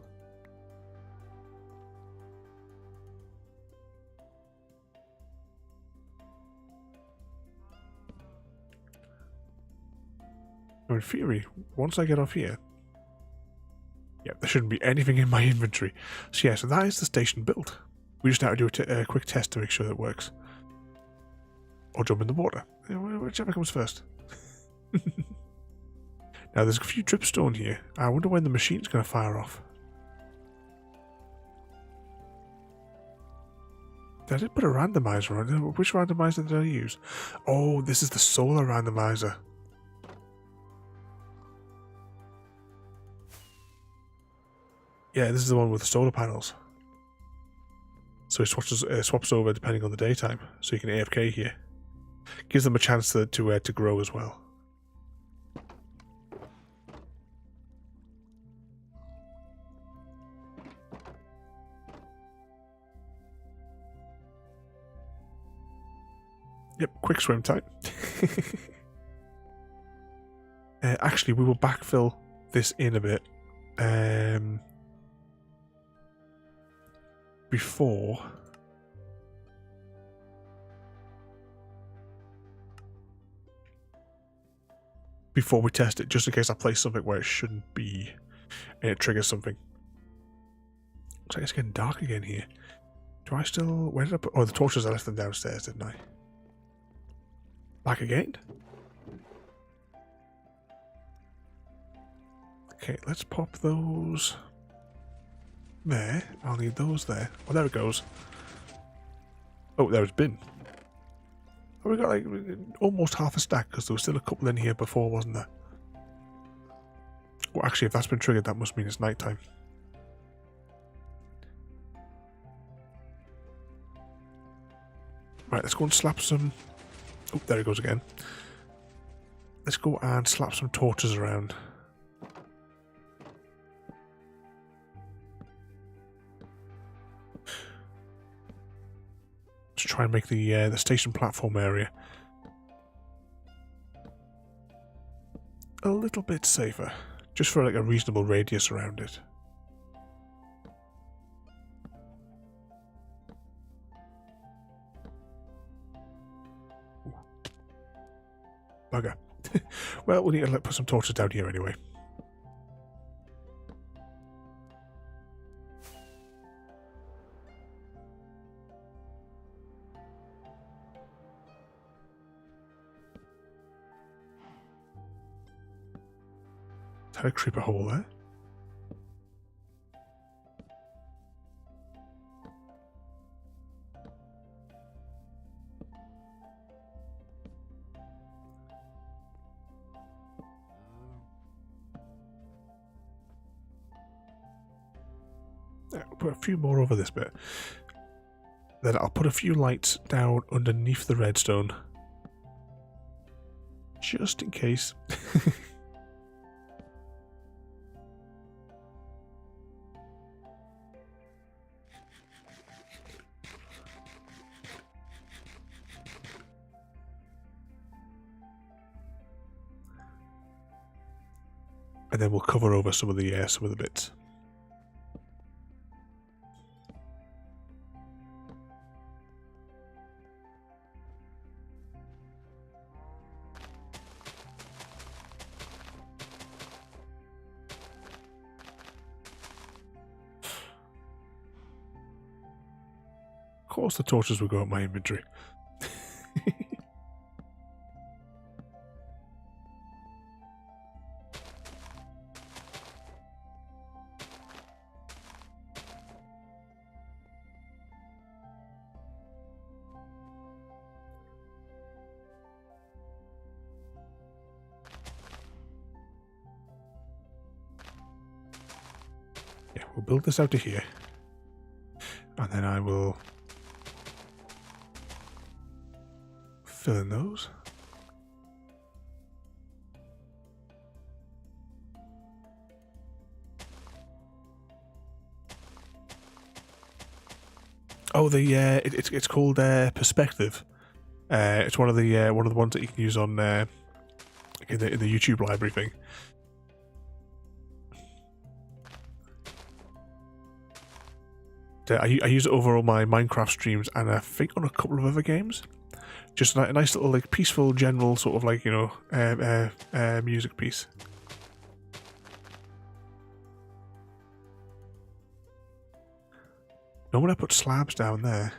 Speaker 2: So in theory, once I get off here, yeah, there shouldn't be anything in my inventory. So yeah, so that is the station built. We just have to do a quick test to make sure that it works. Or jump in the water. Whichever comes first. Now there's a few dripstone here. I wonder when the machine's going to fire off. I did put a randomizer on it. Which randomizer did I use? Oh, this is the solar randomizer. Yeah, this is the one with the solar panels. So it swaps over depending on the daytime. So you can AFK here. Gives them a chance to grow as well. Yep, quick swim time. Actually, we will backfill this in a bit. Before we test it, just in case I place something where it shouldn't be and it triggers something. Looks like it's getting dark again here. Do I still... Where did I put... Oh, the torches, I left them downstairs, didn't I? Back again? Okay, let's pop those there. I'll need those there. Oh, there it goes. Oh, there it's been. Oh, we got like almost half a stack because there was still a couple in here before, wasn't there? Well, actually, if that's been triggered, that must mean it's nighttime. Right, let's go and slap some... Oh, there it goes again. Let's go and slap some torches around. try and make the station platform area a little bit safer, just for like a reasonable radius around it. Bugger. Well, we need to put some torches down here anyway. Had a creeper hole there. Yeah, we'll put a few more over this bit. Then I'll put a few lights down underneath the redstone, just in case. And then we'll cover over some of the bits. Of course the torches will go in my inventory. Yeah, we'll build this out to here. And then I will fill in those. Oh, it's called Perspective. It's one of the ones that you can use on in the YouTube library thing. I use it over all my Minecraft streams, and I think on a couple of other games. Just a nice little, like, peaceful, general sort of, like, you know, music piece. Normally I put slabs down there.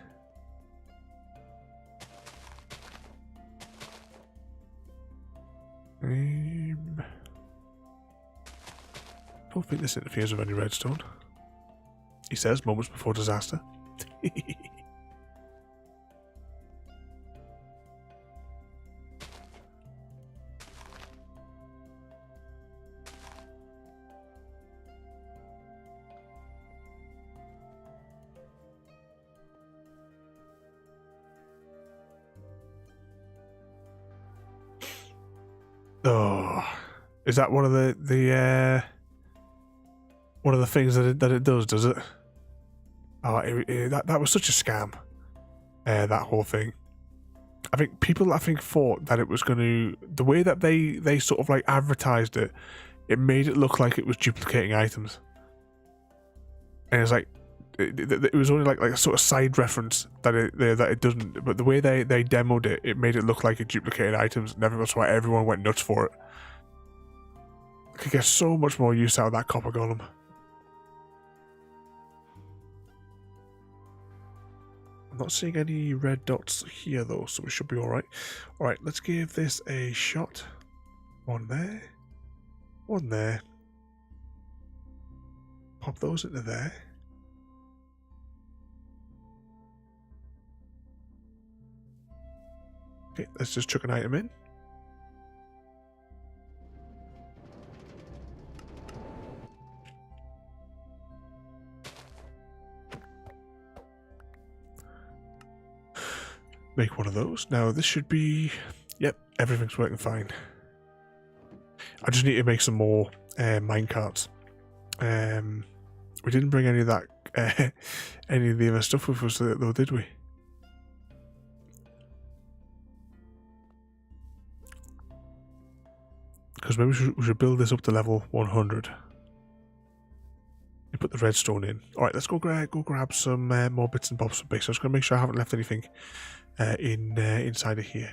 Speaker 2: Don't think this interferes with any redstone. He says, moments before disaster. Oh, is that one of the things that it does it? Oh, that was such a scam. That whole thing. I think people thought that it was going to, the way that they sort of like advertised it, it made it look like it was duplicating items. And it's like it was only like a sort of side reference that it doesn't. But the way they demoed it, it made it look like it duplicated items, and that's why everyone went nuts for it. I could get so much more use out of that copper golem. I'm not seeing any red dots here though, so we should be alright. Alright, let's give this a shot. One there. One there. Pop those into there. Okay, let's just chuck an item in. Make one of those. Now this should be... Yep, everything's working fine. I just need to make some more minecarts. We didn't bring any of that, any of the other stuff with us though, did we? because maybe we should build this up to level 100. You put the redstone in. Alright, let's go grab some more bits and bobs for base. I'm just going to make sure I haven't left anything inside of here.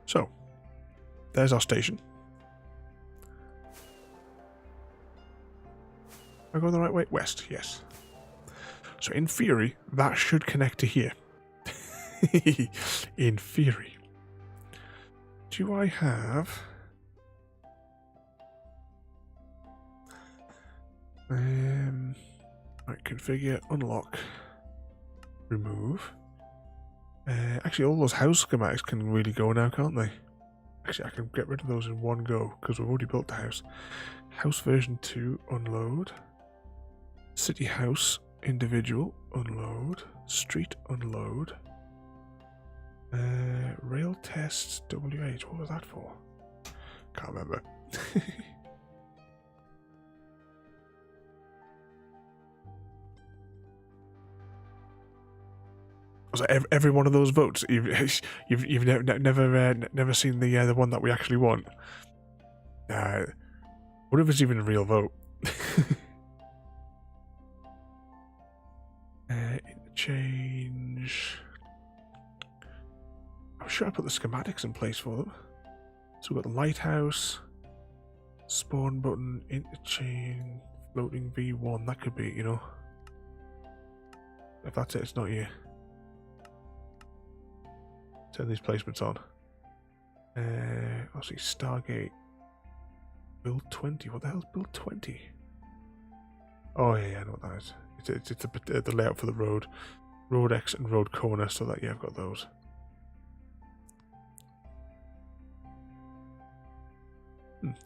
Speaker 2: So, there's our station. Am I going the right way? West, yes. So in theory, that should connect to here. In theory. Do I have... Right, configure, unlock, remove. Actually, all those house schematics can really go now, can't they? Actually, I can get rid of those in one go, because we've already built the house. House version 2, unload. City house, individual, unload. Street, unload. Rail test, WH, what was that for? Can't remember. Was that every one of those votes? You've never seen the one that we actually want. What if it's even a real vote? Interchange. I'm sure I put the schematics in place for them. So we've got the lighthouse, spawn button, interchange, floating V1. That could be, you know. If that's it, it's not you. Turn these placements on. I'll see Stargate. Build 20. What the hell is build 20? Oh yeah, I know what that is. It's the layout for the road. Road X and road corner, so that, yeah, I've got those.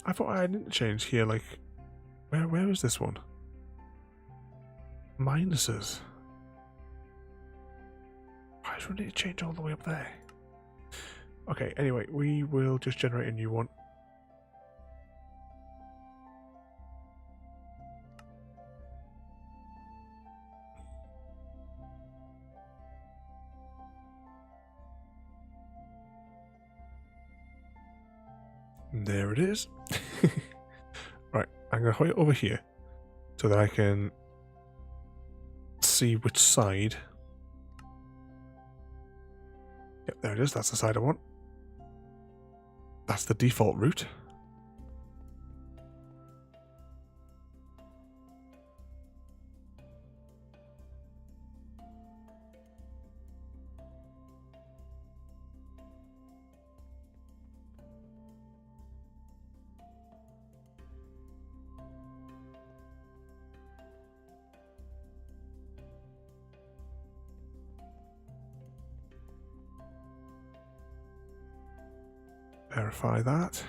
Speaker 2: I thought I had interchange here, like... Where is this one? Minuses. Why is there interchange all the way up there? Okay, anyway, we will just generate a new one. There it is. Right, I'm going to hold it over here so that I can see which side. Yep, there it is. That's the side I want. That's the default route. Verify that.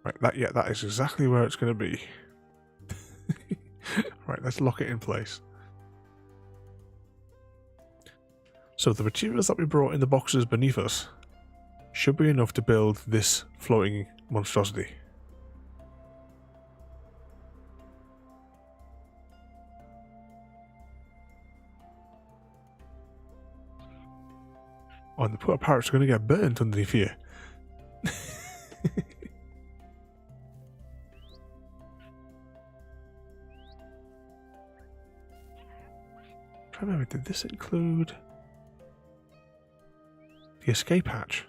Speaker 2: Right, that is exactly where it's going to be. Right, let's lock it in place. So the materials that we brought in the boxes beneath us should be enough to build this floating monstrosity. Oh, and the poor parrots are going to get burnt underneath here. I remember, did this include the escape hatch?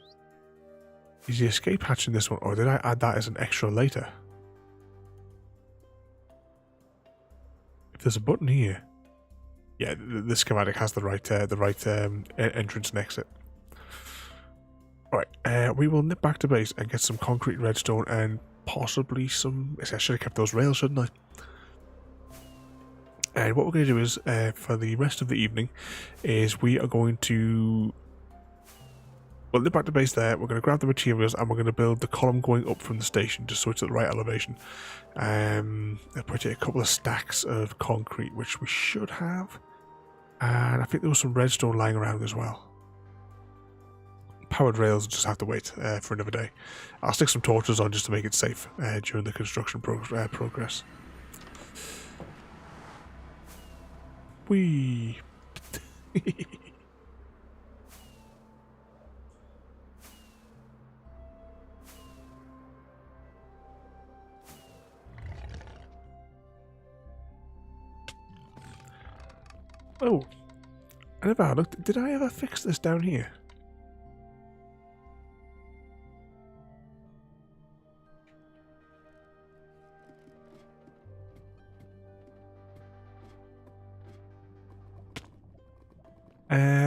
Speaker 2: Is the escape hatch in this one, or did I add that as an extra later? If there's a button here, yeah, the schematic has the right entrance and exit. Right, we will nip back to base and get some concrete redstone and possibly some... I should have kept those rails, shouldn't I? And what we're going to do is, for the rest of the evening, is we are going to... We'll nip back to base there, we're going to grab the materials, and we're going to build the column going up from the station, just so it's at the right elevation. I'll put a couple of stacks of concrete, which we should have. And I think there was some redstone lying around as well. powered rails just have to wait for another day. I'll stick some torches on just to make it safe during the construction progress. Whee! Oh, I never had looked. Did I ever fix this down here?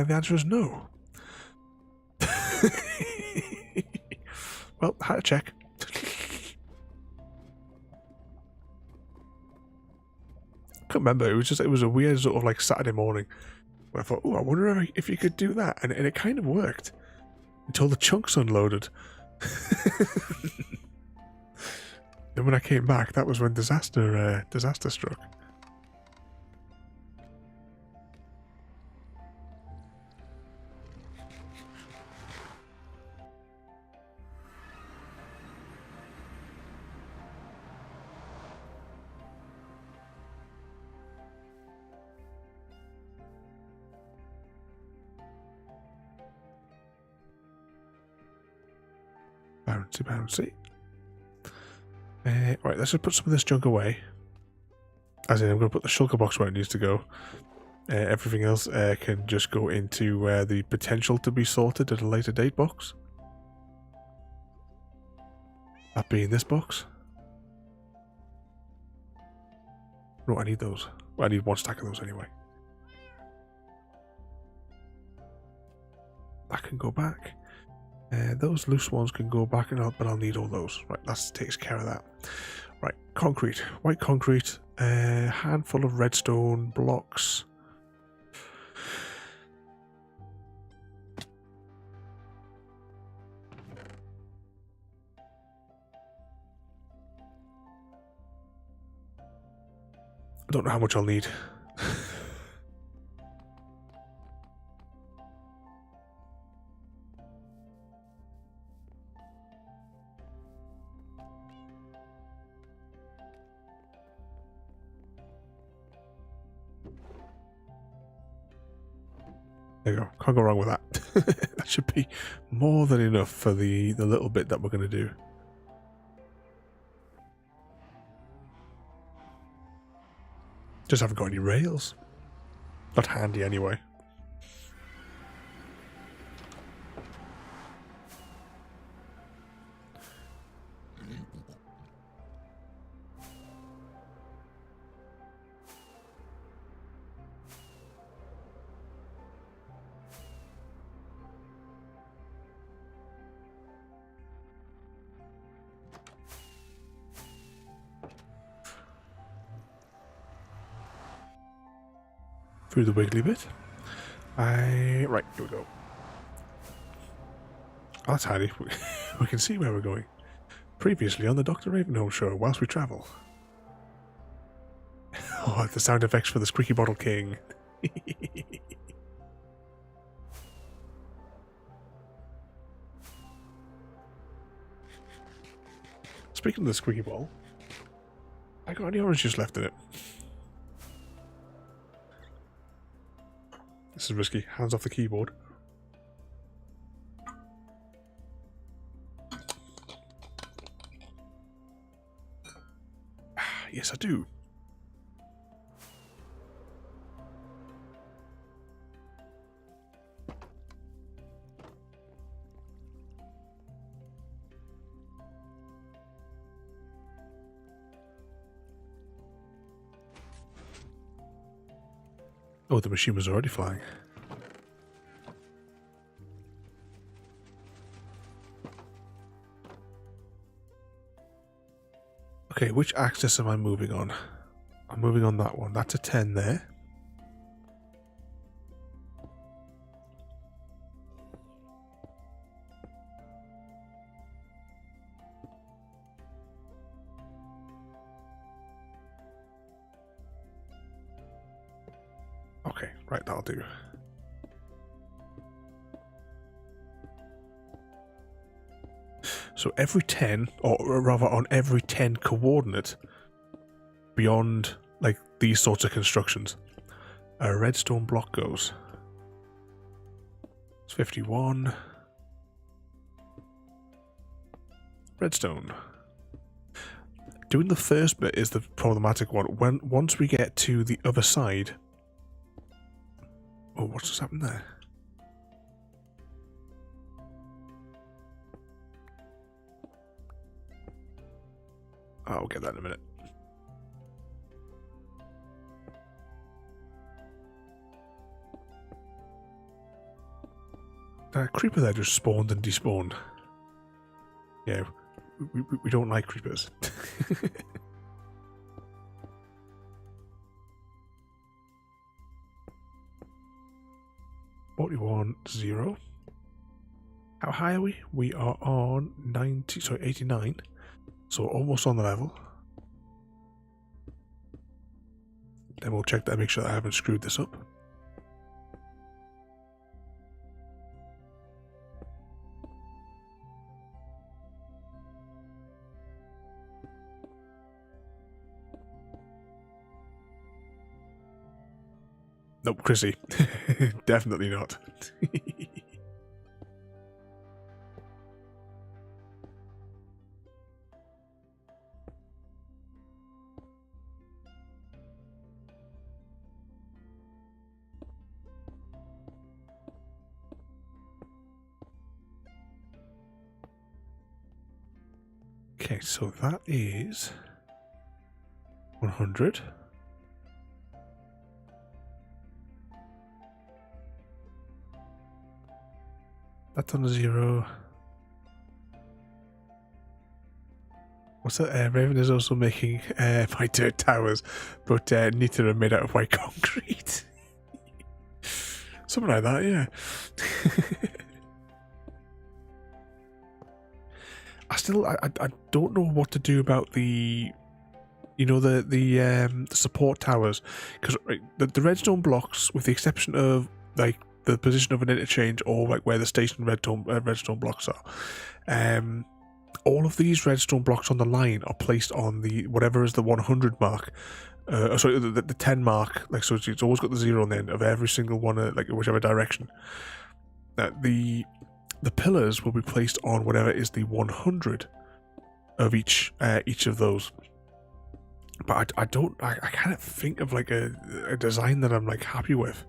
Speaker 2: The answer is no. Well, had to check. Couldn't remember. It was a weird sort of like Saturday morning where I thought, oh, I wonder if you could do that, and it kind of worked until the chunks unloaded. Then when I came back, that was when disaster struck. Bouncy. Right, let's just put some of this junk away. As in, I'm going to put the shulker box where it needs to go. Everything else can just go into the potential to be sorted at a later date box. That being this box. No, I need those. Well, I need one stack of those anyway. That can go back. Those loose ones can go back, but I'll need all those. Right, that takes care of that. Right, concrete. White concrete. Handful of redstone blocks. I don't know how much I'll need. There you go. Can't go wrong with that. That should be more than enough for the little bit that we're going to do. Just haven't got any rails. Not handy anyway. Through the wiggly bit. Right, here we go. Oh, that's handy. We can see where we're going. Previously on the Dr. Ravenholm show, whilst we travel. Oh, the sound effects for the Squeaky Bottle King. Speaking of the Squeaky Bottle, I got any orange juice left in it. This is risky. Hands off the keyboard. Yes, I do. Oh, the machine was already flying. Okay, which axis am I moving on? I'm moving on that one. That's a 10 there. Okay, right, that'll do. So every 10, or rather on every 10 coordinate beyond like these sorts of constructions, a redstone block goes. It's 51. Redstone. Doing the first bit is the problematic one. Once we get to the other side... Oh, what's just happened there? I'll get that in a minute. That creeper there just spawned and despawned. Yeah, we don't like creepers. 41.0. How high are we? We are on 89. So almost on the level. Then we'll check that, make sure that I haven't screwed this up. Nope, Chrissy. Definitely not. Okay, so that is 100. That's on a 0. What's that? Raven is also making my dirt towers, but neither are made out of white concrete. Something like that, yeah. I don't know what to do about the, you know, the support towers, because the redstone blocks, with the exception of like the position of an interchange or like where the station redstone blocks are, all of these redstone blocks on the line are placed on the whatever is the 100 mark. Sorry, the 10 mark. Like, so it's always got the 0 on the end of every single one, like whichever direction. The pillars will be placed on whatever is the 100 of each of those. But I can't think of like a design that I'm like happy with.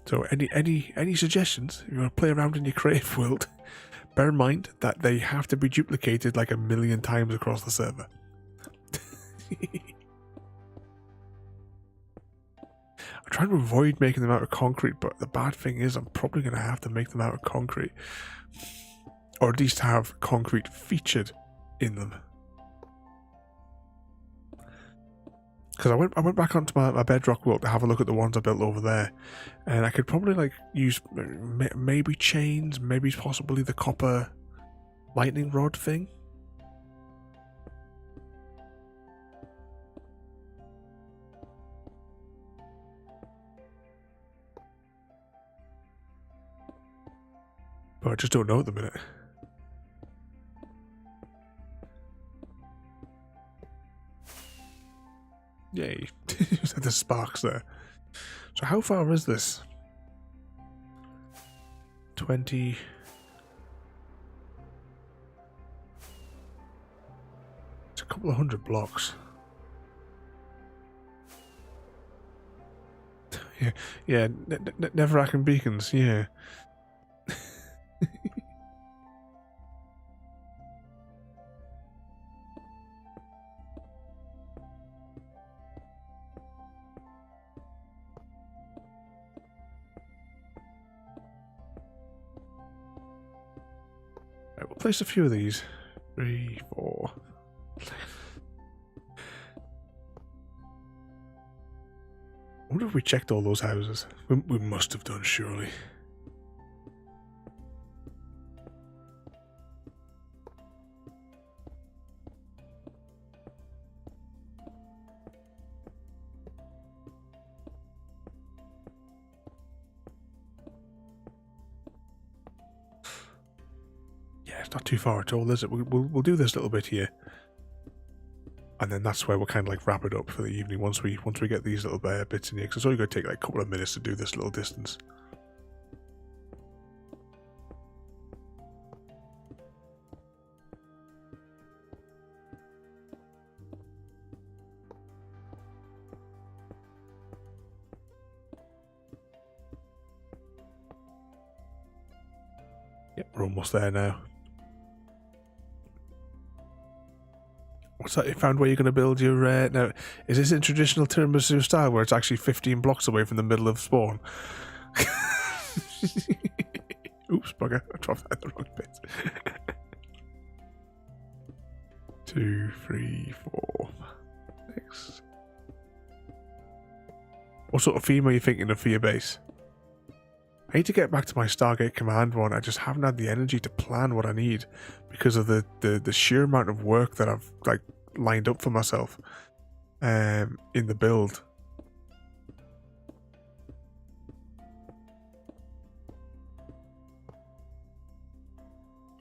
Speaker 2: So any suggestions? If you want to play around in your creative world, bear in mind that they have to be duplicated like 1,000,000 times across the server. I'm trying to avoid making them out of concrete, but the bad thing is I'm probably going to have to make them out of concrete. Or at least have concrete featured in them. Because I went back onto my bedrock world to have a look at the ones I built over there, and I could probably like use maybe chains, maybe possibly the copper lightning rod thing. But I just don't know at the minute. Yay. The sparks there. So how far is this? 20... It's a couple of 100 blocks. Yeah, never racking beacons, yeah. Right, we'll place a few of these. 3, 4. I wonder if we checked all those houses. We must have done, surely. not too far at all, is it? We'll do this little bit here, and then that's where we'll kind of like wrap it up for the evening once we get these little bits in here. Because it's only going to take like a couple of minutes to do this little distance. Yep, we're almost there now. What's that? You found where you're going to build your... now, is this in traditional Tiramisu style where it's actually 15 blocks away from the middle of spawn? Oops, bugger. I dropped that in the wrong bit. 2, 3, 4, 6. What sort of theme are you thinking of for your base? I need to get back to my Stargate Command one. I just haven't had the energy to plan what I need because of the sheer amount of work that I've like lined up for myself in the build.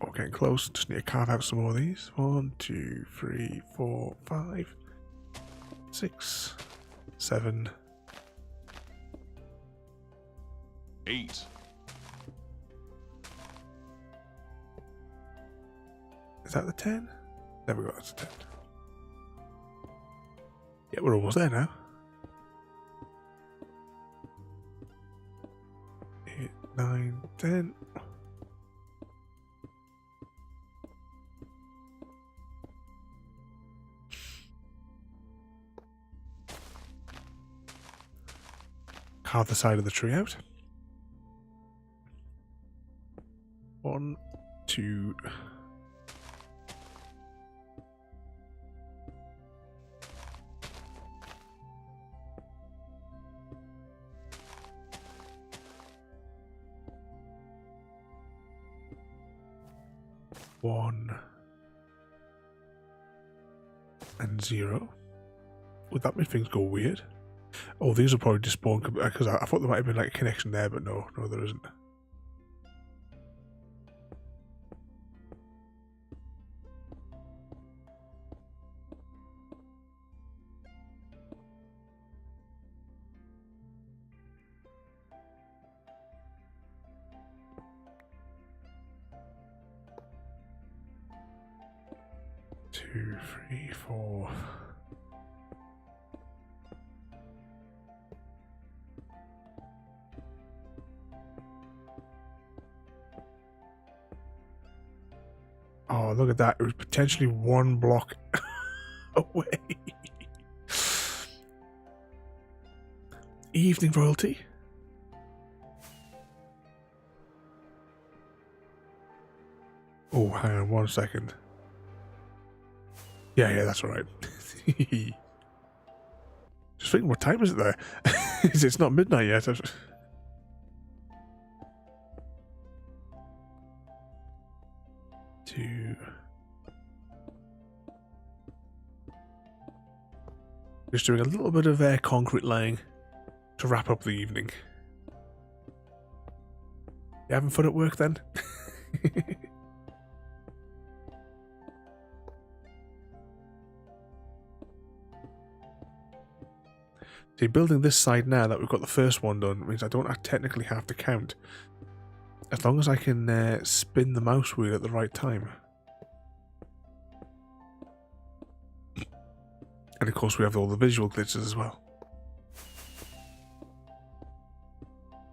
Speaker 2: Oh, getting close. Just need to carve out some more of these. 1, 2, 3, 4, 5, 6, 7,
Speaker 3: 8.
Speaker 2: Is that the 10? There we go, that's the 10. Yeah, we're almost there now. 8, 9, 10. Carve the side of the tree out. 1, 2. One and 0. Would that make things go weird? Oh, these will probably just spawn because I thought there might have been like a connection there, but no, there isn't. Two, 3, 4. Oh, look at that. It was potentially 1 block away. Evening royalty. Oh, hang on 1 second. Yeah, that's all right. Just thinking, what time is it there? It's not midnight yet. Two. Just doing a little bit of concrete laying to wrap up the evening. You having fun at work then? See, building this side now that we've got the first one done means I don't technically have to count. As long as I can spin the mouse wheel at the right time. And of course we have all the visual glitches as well.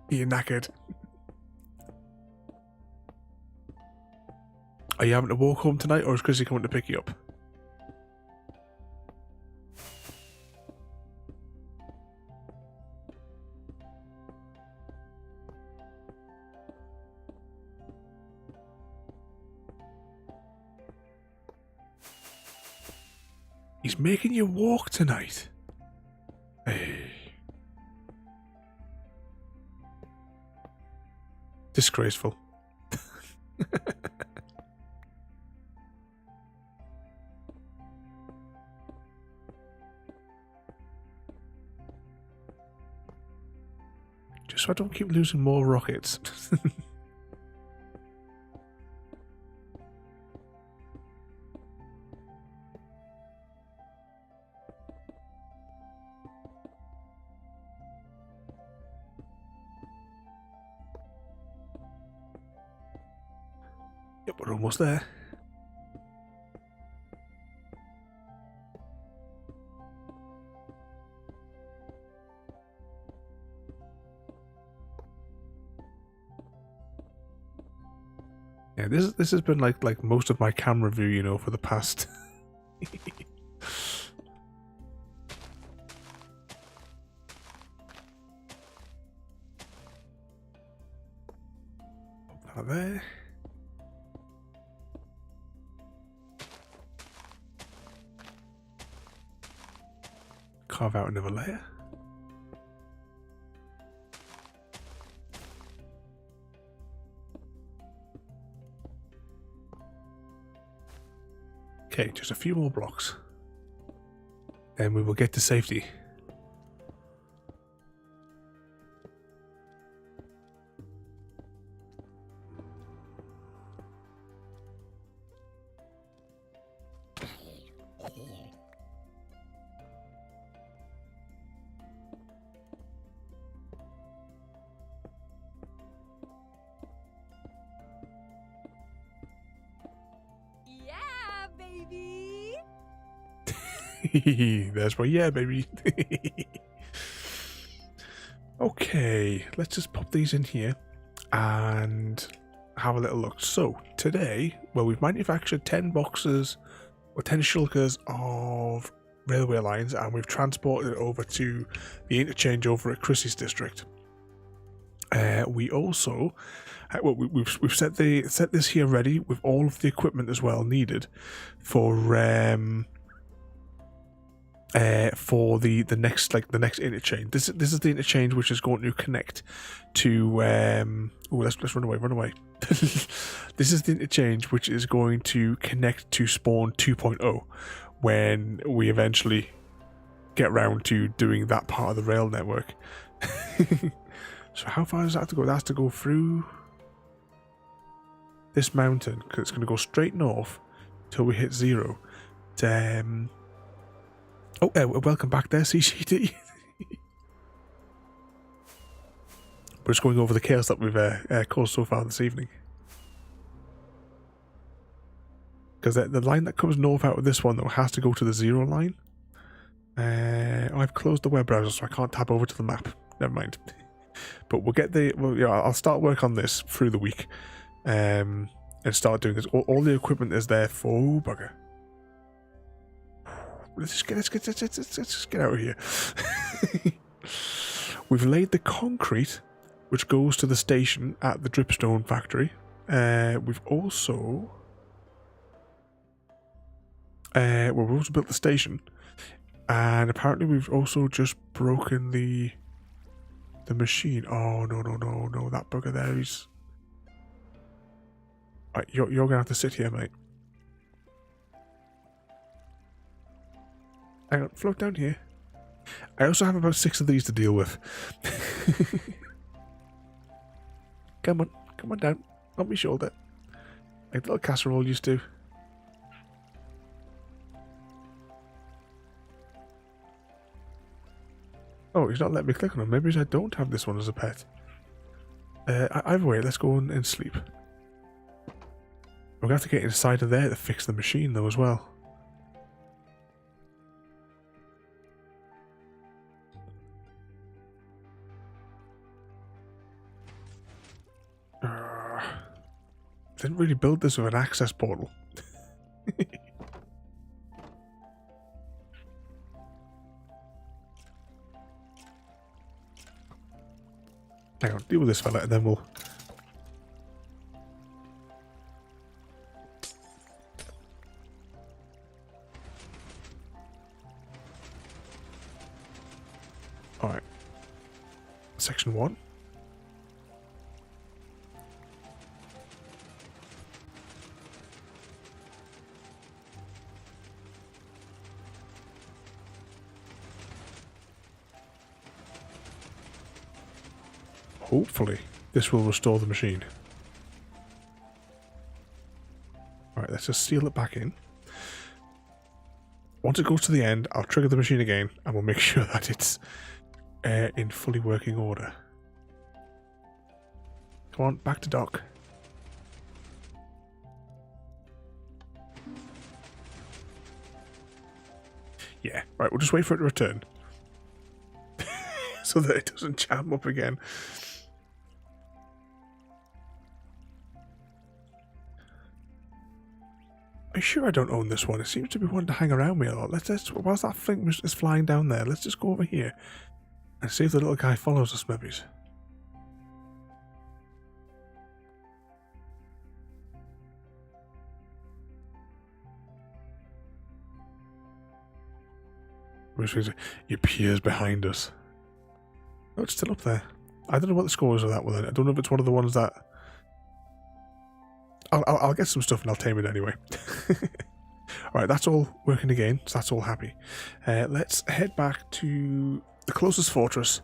Speaker 2: You're knackered. Are you having to walk home tonight, or is Chrissy coming to pick you up? He's making you walk tonight. Hey. Disgraceful. Just so I don't keep losing more rockets. We're almost there. Yeah, this has been like most of my camera view, you know, for the past. Pop that there. Carve out another layer. Okay, just a few more blocks. Then we will get to safety. That's why, yeah, baby. Okay, let's just pop these in here and have a little look. So today, well, we've manufactured 10 boxes or 10 shulkers of railway lines, and we've transported it over to the interchange over at Chrissy's district. We also, well, we've set this here ready with all of the equipment as well needed for the next interchange. This is the interchange which is going to connect to let's run away. This is the interchange which is going to connect to spawn 2.0 when we eventually get round to doing that part of the rail network. So how far does that have to go? That has to go through this mountain, because it's going to go straight north till we hit 0. Welcome back there, CCD. We're just going over the chaos that we've caused so far this evening. Because the line that comes north out of this one, though, has to go to the 0 line. I've closed the web browser, so I can't tab over to the map. Never mind. But we'll get I'll start work on this through the week. And start doing this. All the equipment is there for... Oh, bugger. Let's just get out of here. We've laid the concrete, which goes to the station at the dripstone factory. We've also... we've also built the station. And apparently we've also just broken the machine. Oh, no. That bugger there is... Right, you're going to have to sit here, mate. Hang on, float down here. I also have about 6 of these to deal with. Come on down. On my shoulder. Like the little casserole used to. Oh, he's not letting me click on him. Maybe I don't have this one as a pet. Either way, let's go on and sleep. We're going to have to get inside of there to fix the machine, though, as well. Didn't really build this with an access portal. Hang on, deal with this fella and then we'll... Alright. Section 1. Hopefully, this will restore the machine. Alright, let's just seal it back in. Once it goes to the end, I'll trigger the machine again, and we'll make sure that it's in fully working order. Come on, back to dock. Yeah, right, we'll just wait for it to return. So that it doesn't jam up again. I'm sure I don't own this one. It seems to be wanting to hang around me a lot. Let's whilst that thing is flying down there, let's just go over here and see if the little guy follows us, maybe. Which means he appears behind us. Oh, it's still up there. I don't know what the score is of that one. I don't know if it's one of the ones that... I'll get some stuff and I'll tame it anyway. Alright, that's all working again, so that's all happy. Let's head back to the closest fortress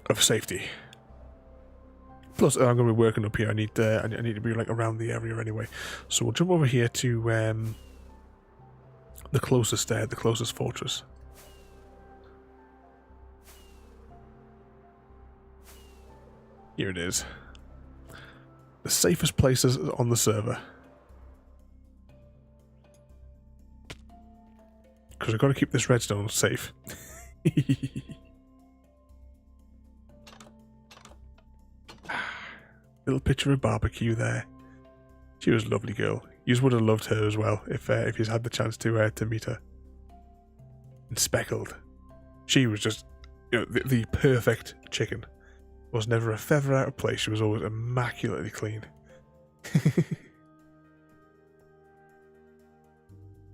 Speaker 2: of safety. Plus, I'm going to be working up here. I need to be like around the area anyway. So we'll jump over here to the closest fortress. Here it is. The safest places on the server. Because I've got to keep this redstone safe. Little picture of barbecue there. She was a lovely girl. You would have loved her as well if you had the chance to meet her. And Speckled. She was just the perfect chicken. Was never a feather out of place. She was always immaculately clean.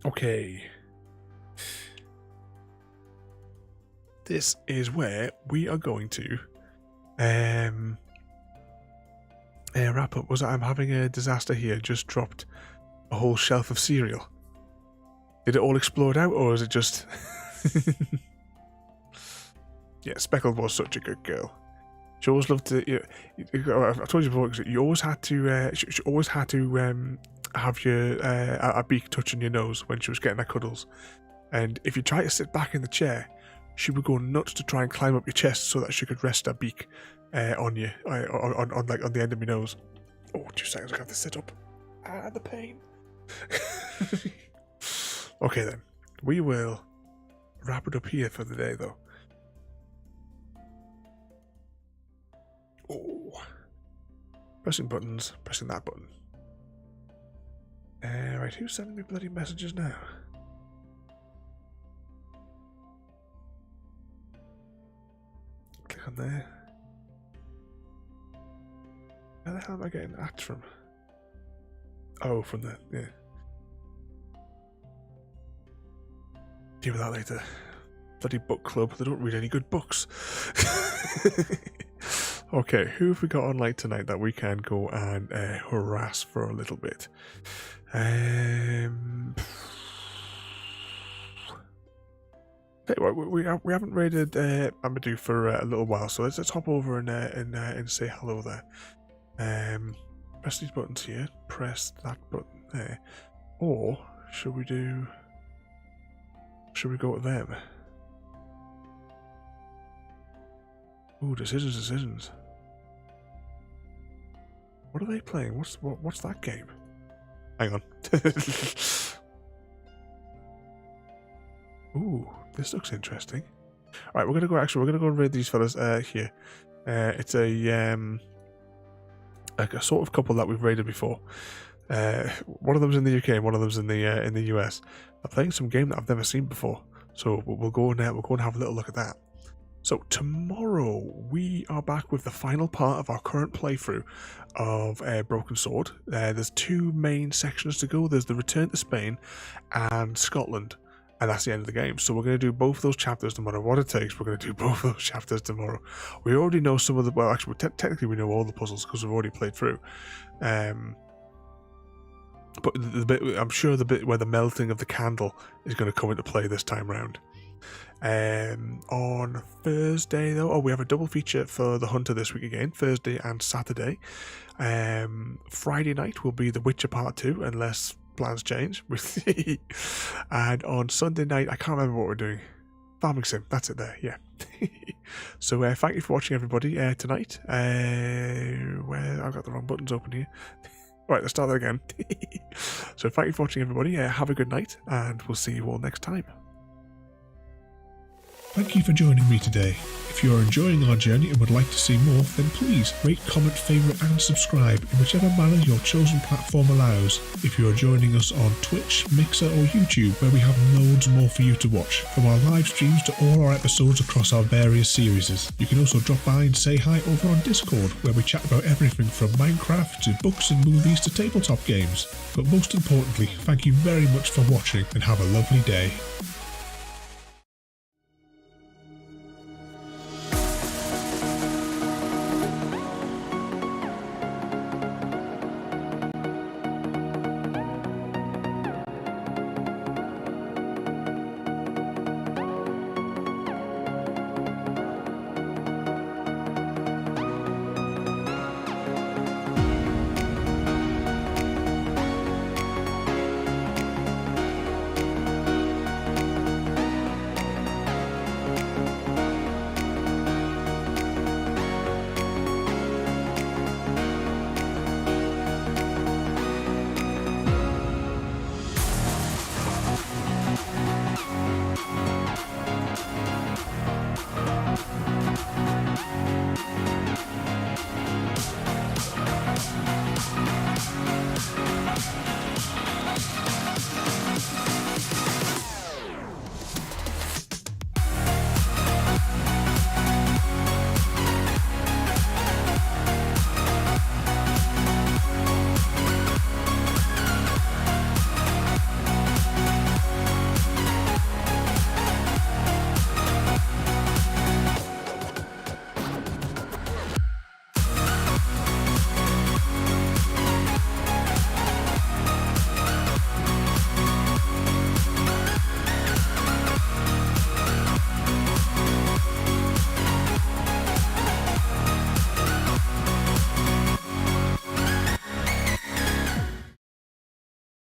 Speaker 2: Okay. This is where we are going to wrap up. I'm having a disaster here. Just dropped a whole shelf of cereal. Did it all explode out, or is it just... Yeah, Speckled was such a good girl. She always loved to. I've told you before. You always had to. She always had to have your a beak touching your nose when she was getting her cuddles. And if you try to sit back in the chair, she would go nuts to try and climb up your chest so that she could rest her beak on you, on the end of my nose. Oh, 2 seconds. I have to sit up. Ah, the pain. Okay then, we will wrap it up here for the day, though. Oh, pressing buttons, pressing that button. Right, who's sending me bloody messages now? Click on there. Where the hell am I getting that from? Oh, from the, yeah. Deal with that later. Bloody book club, they don't read any good books. Okay, who have we got on light tonight that we can go and harass for a little bit? Hey, we haven't raided Amadou for a little while, so let's hop over and say hello there. Press these buttons here. Press that button there. Or should we do? Should we go with them? Ooh, decisions. What are they playing? What's that game? Hang on. Ooh, this looks interesting. Alright, we're gonna go and raid these fellas here. It's a sort of couple that we've raided before. One of them's in the UK and one of them's in the US. They're playing some game that I've never seen before. So we'll go and have a little look at that. So tomorrow we are back with the final part of our current playthrough of Broken Sword. There's 2 main sections to go. There's the Return to Spain and Scotland, and that's the end of the game. So we're going to do both of those chapters no matter what it takes. We're going to do both of those chapters tomorrow. We already know some of the, well actually technically we know all the puzzles because we've already played through. But the bit, I'm sure the bit where the melting of the candle is going to come into play this time round. On Thursday though, we have a double feature for the Hunter this week again, Thursday and Saturday. Friday night will be The Witcher Part 2 unless plans change. And on Sunday night, I can't remember what we're doing. Farming Sim, that's it there, yeah. So thank you for watching everybody tonight. Where I've got the wrong buttons open here. Right, let's start that again. So thank you for watching, everybody. Have a good night, and we'll see you all next time. Thank you for joining me today. If you are enjoying our journey and would like to see more, then please rate, comment, favourite and subscribe in whichever manner your chosen platform allows. If you are joining us on Twitch, Mixer or YouTube, where we have loads more for you to watch, from our live streams to all our episodes across our various series. You can also drop by and say hi over on Discord, where we chat about everything from Minecraft to books and movies to tabletop games. But most importantly, thank you very much for watching and have a lovely day.